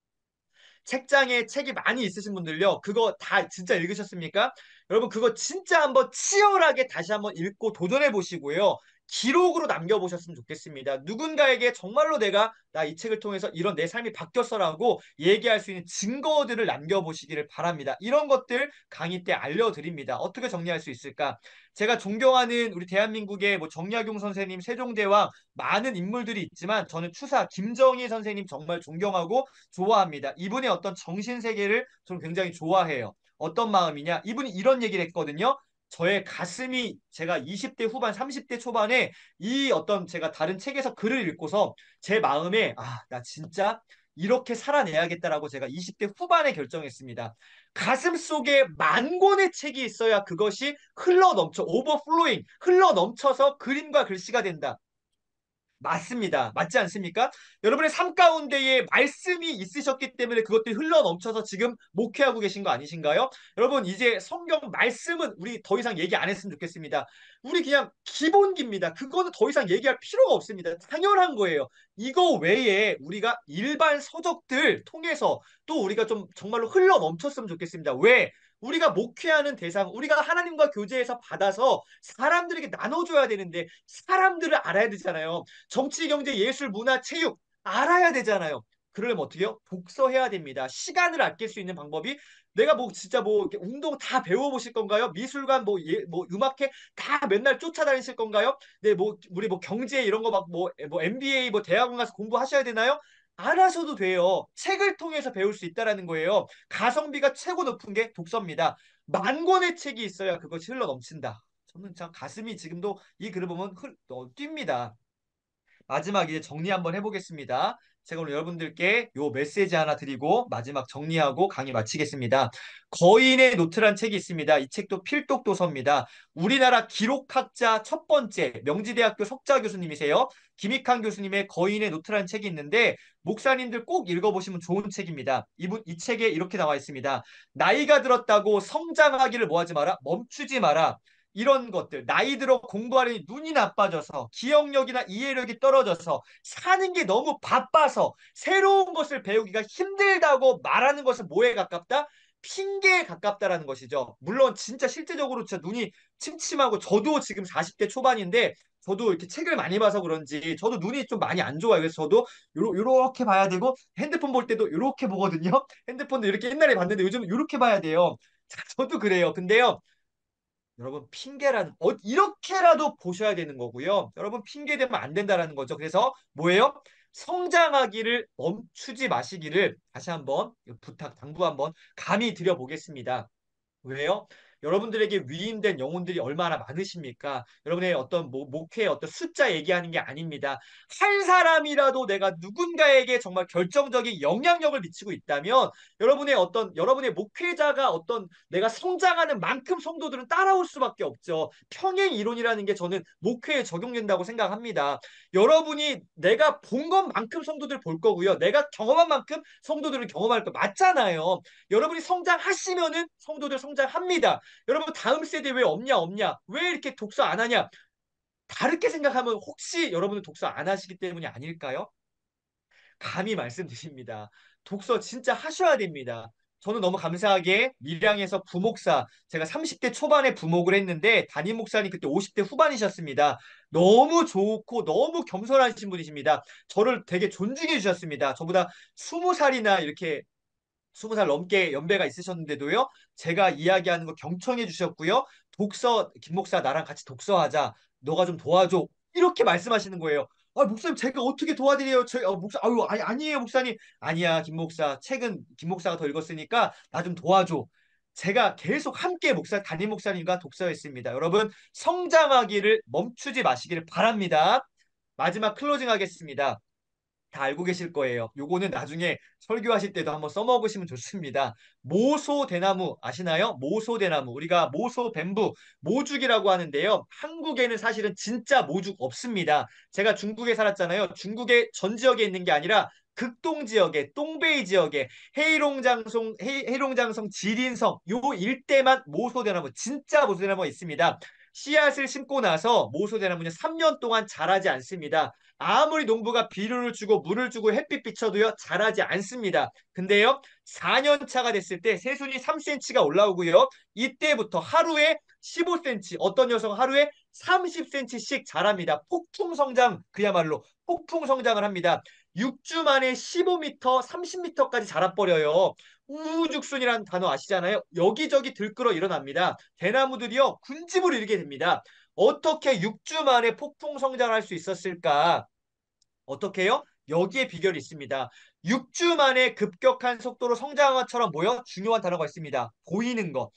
책장에 책이 많이 있으신 분들요. 그거 다 진짜 읽으셨습니까? 여러분 그거 진짜 한번 치열하게 다시 한번 읽고 도전해 보시고요. 기록으로 남겨보셨으면 좋겠습니다. 누군가에게 정말로 내가 나 이 책을 통해서 이런 내 삶이 바뀌었어라고 얘기할 수 있는 증거들을 남겨보시기를 바랍니다. 이런 것들 강의 때 알려드립니다. 어떻게 정리할 수 있을까? 제가 존경하는 우리 대한민국의 뭐 정약용 선생님, 세종대왕 많은 인물들이 있지만 저는 추사 김정희 선생님 정말 존경하고 좋아합니다. 이분의 어떤 정신세계를 저는 굉장히 좋아해요. 어떤 마음이냐? 이분이 이런 얘기를 했거든요. 저의 가슴이 제가 20대 후반, 30대 초반에 이 어떤 제가 다른 책에서 글을 읽고서 제 마음에 나 진짜 이렇게 살아내야겠다라고 제가 20대 후반에 결정했습니다. 가슴 속에 만 권의 책이 있어야 그것이 흘러 넘쳐, 오버플로잉, 흘러 넘쳐서 그림과 글씨가 된다. 맞습니다. 맞지 않습니까? 여러분의 삶 가운데에 말씀이 있으셨기 때문에 그것들이 흘러 넘쳐서 지금 목회하고 계신 거 아니신가요? 여러분 이제 성경 말씀은 우리 더 이상 얘기 안 했으면 좋겠습니다. 우리 그냥 기본기입니다. 그거는 더 이상 얘기할 필요가 없습니다. 당연한 거예요. 이거 외에 우리가 일반 서적들 통해서 또 우리가 좀 정말로 흘러 넘쳤으면 좋겠습니다. 왜? 우리가 목회하는 대상, 우리가 하나님과 교제해서 받아서 사람들에게 나눠줘야 되는데 사람들을 알아야 되잖아요. 정치, 경제, 예술, 문화, 체육 알아야 되잖아요. 그러려면 어떻게 해요? 독서해야 됩니다. 시간을 아낄 수 있는 방법이 내가 뭐 진짜 뭐 이렇게 운동 다 배워보실 건가요? 미술관 뭐 음악회 다 맨날 쫓아다니실 건가요? 네, 뭐 우리 뭐 경제 이런 거 막 뭐 MBA 뭐 대학원 가서 공부하셔야 되나요? 안 하셔도 돼요. 책을 통해서 배울 수 있다라는 거예요. 가성비가 최고 높은 게 독서입니다. 만 권의 책이 있어야 그것이 흘러 넘친다. 저는 참 가슴이 지금도 이 글을 보면 뜁니다. 마지막 이제 정리 한번 해보겠습니다. 제가 오늘 여러분들께 요 메시지 하나 드리고 마지막 정리하고 강의 마치겠습니다. 거인의 노트란 책이 있습니다. 이 책도 필독 도서입니다. 우리나라 기록학자 첫 번째 명지대학교 석자 교수님이세요. 김익환 교수님의 거인의 노트란 책이 있는데 목사님들 꼭 읽어보시면 좋은 책입니다. 이 책에 이렇게 나와 있습니다. 나이가 들었다고 성장하기를 뭐하지 마라. 멈추지 마라. 이런 것들 나이 들어 공부하려니 눈이 나빠져서 기억력이나 이해력이 떨어져서 사는 게 너무 바빠서 새로운 것을 배우기가 힘들다고 말하는 것은 뭐에 가깝다? 핑계에 가깝다라는 것이죠. 물론 진짜 실제적으로 진짜 눈이 침침하고 저도 지금 40대 초반인데 저도 이렇게 책을 많이 봐서 그런지 저도 눈이 좀 많이 안 좋아요. 그래서 저도 요렇게 봐야 되고 핸드폰 볼 때도 요렇게 보거든요. 핸드폰도 이렇게 옛날에 봤는데 요즘 요렇게 봐야 돼요. 저도 그래요. 근데요. 여러분 핑계라는 이렇게라도 보셔야 되는 거고요. 여러분 핑계 대면 안 된다라는 거죠. 그래서 뭐예요? 성장하기를 멈추지 마시기를 다시 한번 부탁 당부 한번 감히 드려보겠습니다. 왜요? 여러분들에게 위임된 영혼들이 얼마나 많으십니까? 여러분의 어떤 목회의 어떤 숫자 얘기하는 게 아닙니다. 한 사람이라도 내가 누군가에게 정말 결정적인 영향력을 미치고 있다면 여러분의 목회자가 어떤 내가 성장하는 만큼 성도들은 따라올 수밖에 없죠. 평행 이론이라는 게 저는 목회에 적용된다고 생각합니다. 여러분이 내가 본 것만큼 성도들 볼 거고요. 내가 경험한 만큼 성도들은 경험할 거 맞잖아요. 여러분이 성장하시면은 성도들 성장합니다. 여러분 다음 세대 왜 없냐 없냐 왜 이렇게 독서 안 하냐 다르게 생각하면 혹시 여러분은 독서 안 하시기 때문이 아닐까요? 감히 말씀드립니다. 독서 진짜 하셔야 됩니다. 저는 너무 감사하게 밀양에서 부목사, 제가 30대 초반에 부목을 했는데 담임 목사님 그때 50대 후반이셨습니다. 너무 좋고 너무 겸손하신 분이십니다. 저를 되게 존중해 주셨습니다. 저보다 20살이나 이렇게 20살 넘게 연배가 있으셨는데도요. 제가 이야기하는 거 경청해 주셨고요. 김 목사 나랑 같이 독서하자. 너가 좀 도와줘. 이렇게 말씀하시는 거예요. 아, 목사님 제가 어떻게 도와드려요? 아니에요, 목사님. 아니야, 김 목사. 책은 김 목사가 더 읽었으니까 나 좀 도와줘. 제가 계속 함께 담임 목사님과 독서했습니다. 여러분, 성장하기를 멈추지 마시기를 바랍니다. 마지막 클로징 하겠습니다. 다 알고 계실 거예요. 요거는 나중에 설교하실 때도 한번 써먹으시면 좋습니다. 모소대나무 아시나요? 모소대나무. 우리가 모소 뱀부, 모죽이라고 하는데요. 한국에는 사실은 진짜 모죽 없습니다. 제가 중국에 살았잖아요. 중국의 전 지역에 있는 게 아니라 극동 지역에, 똥베이 지역에, 해롱장성, 지린성 요 일대만 모소대나무, 진짜 모소대나무가 있습니다. 씨앗을 심고 나서 모소대나무는 3년 동안 자라지 않습니다. 아무리 농부가 비료를 주고 물을 주고 햇빛 비춰도요 자라지 않습니다. 근데요 4년 차가 됐을 때 새순이 3cm가 올라오고요. 이때부터 하루에 15cm, 어떤 녀석은 하루에 30cm씩 자랍니다. 폭풍 성장, 그야말로 폭풍 성장을 합니다. 6주 만에 15m, 30m까지 자라버려요. 우후죽순이라는 단어 아시잖아요. 여기저기 들끓어 일어납니다. 대나무들이요 군집을 이루게 됩니다. 어떻게 6주 만에 폭풍 성장할 수 있었을까? 어떻게요? 여기에 비결이 있습니다. 6주 만에 급격한 속도로 성장한 것처럼 뭐요? 중요한 단어가 있습니다. 보이는 것.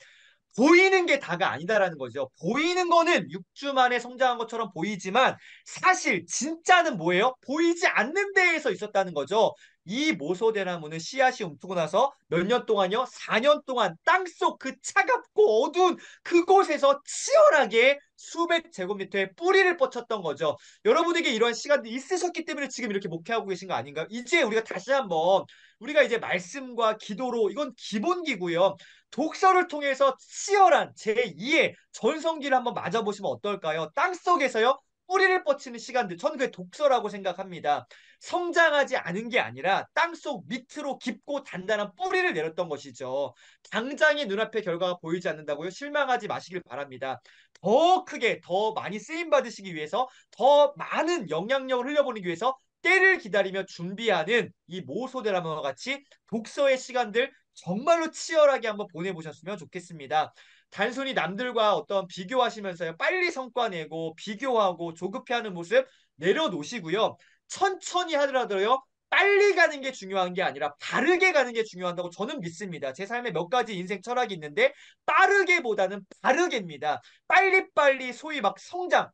보이는 게 다가 아니다라는 거죠. 보이는 거는 6주 만에 성장한 것처럼 보이지만 사실 진짜는 뭐예요? 보이지 않는 데에서 있었다는 거죠. 이 모소대나무는 씨앗이 움트고 나서 몇 년 동안요? 4년 동안 땅속 그 차갑고 어두운 그곳에서 치열하게 수백 제곱미터의 뿌리를 뻗쳤던 거죠. 여러분에게 이러한 시간들이 있으셨기 때문에 지금 이렇게 목회하고 계신 거 아닌가요? 이제 우리가 다시 한번 우리가 이제 말씀과 기도로 이건 기본기고요. 독서를 통해서 치열한 제2의 전성기를 한번 맞아보시면 어떨까요? 땅속에서요. 뿌리를 뻗치는 시간들. 저는 그게 독서라고 생각합니다. 성장하지 않은 게 아니라 땅속 밑으로 깊고 단단한 뿌리를 내렸던 것이죠. 당장의 눈앞의 결과가 보이지 않는다고요? 실망하지 마시길 바랍니다. 더 크게, 더 많이 쓰임 받으시기 위해서, 더 많은 영향력을 흘려보내기 위해서 때를 기다리며 준비하는 이 모소대라와 같이 독서의 시간들 정말로 치열하게 한번 보내보셨으면 좋겠습니다. 단순히 남들과 어떤 비교하시면서요. 빨리 성과 내고 비교하고 조급해하는 모습 내려놓으시고요. 천천히 하더라도요. 빨리 가는 게 중요한 게 아니라 바르게 가는 게 중요하다고 저는 믿습니다. 제 삶에 몇 가지 인생 철학이 있는데 빠르게보다는 바르게입니다. 빨리빨리 소위 막 성장.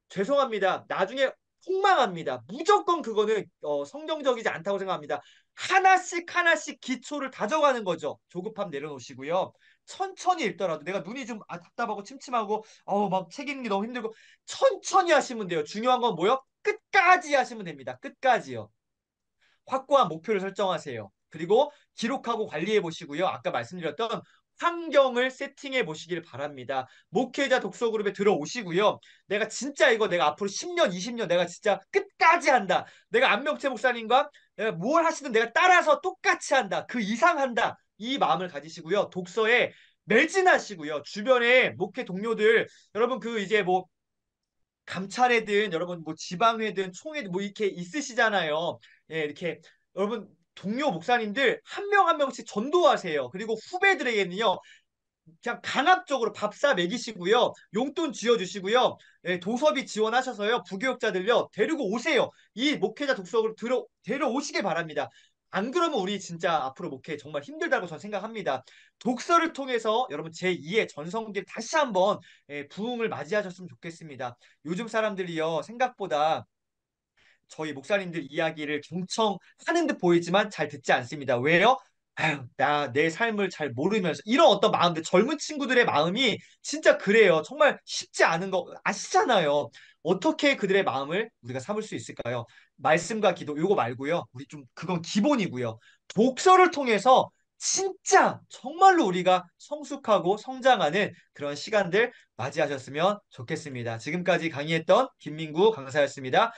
죄송합니다. 나중에 폭망합니다. 무조건 그거는 성경적이지 않다고 생각합니다. 하나씩 하나씩 기초를 다져가는 거죠. 조급함 내려놓으시고요. 천천히 읽더라도 내가 눈이 좀 답답하고 침침하고 막 책 읽는 게 너무 힘들고 천천히 하시면 돼요. 중요한 건 뭐요? 끝까지 하시면 됩니다. 끝까지요. 확고한 목표를 설정하세요. 그리고 기록하고 관리해 보시고요. 아까 말씀드렸던 환경을 세팅해 보시길 바랍니다. 목회자 독서 그룹에 들어오시고요. 내가 앞으로 10년, 20년 내가 진짜 끝까지 한다. 내가 안명채 목사님과 내가 뭘 하시든 내가 따라서 똑같이 한다. 그 이상 한다. 이 마음을 가지시고요. 독서에 매진하시고요. 주변에 목회 동료들 여러분 그 이제 뭐 감찰회든 여러분 뭐 지방회든 총회든 뭐 이렇게 있으시잖아요. 예, 이렇게 여러분 동료 목사님들 한 명 한 명씩 전도하세요. 그리고 후배들에게는요. 그냥 강압적으로 밥사 먹이시고요. 용돈 쥐어주시고요. 예, 도서비 지원하셔서요. 부교육자들요. 데리고 오세요. 이 목회자 독서를 데려오시길 바랍니다. 안 그러면 우리 진짜 앞으로 목회 정말 힘들다고 저는 생각합니다. 독서를 통해서 여러분 제2의 전성기를 다시 한번 부흥을 맞이하셨으면 좋겠습니다. 요즘 사람들이요. 생각보다 저희 목사님들 이야기를 경청하는 듯 보이지만 잘 듣지 않습니다. 왜요? 아유, 나 내 삶을 잘 모르면서 이런 어떤 마음들, 젊은 친구들의 마음이 진짜 그래요. 정말 쉽지 않은 거 아시잖아요. 어떻게 그들의 마음을 우리가 삼을 수 있을까요? 말씀과 기도, 요거 말고요. 우리 좀 그건 기본이고요. 독서를 통해서 진짜 정말로 우리가 성숙하고 성장하는 그런 시간들 맞이하셨으면 좋겠습니다. 지금까지 강의했던 김민구 강사였습니다.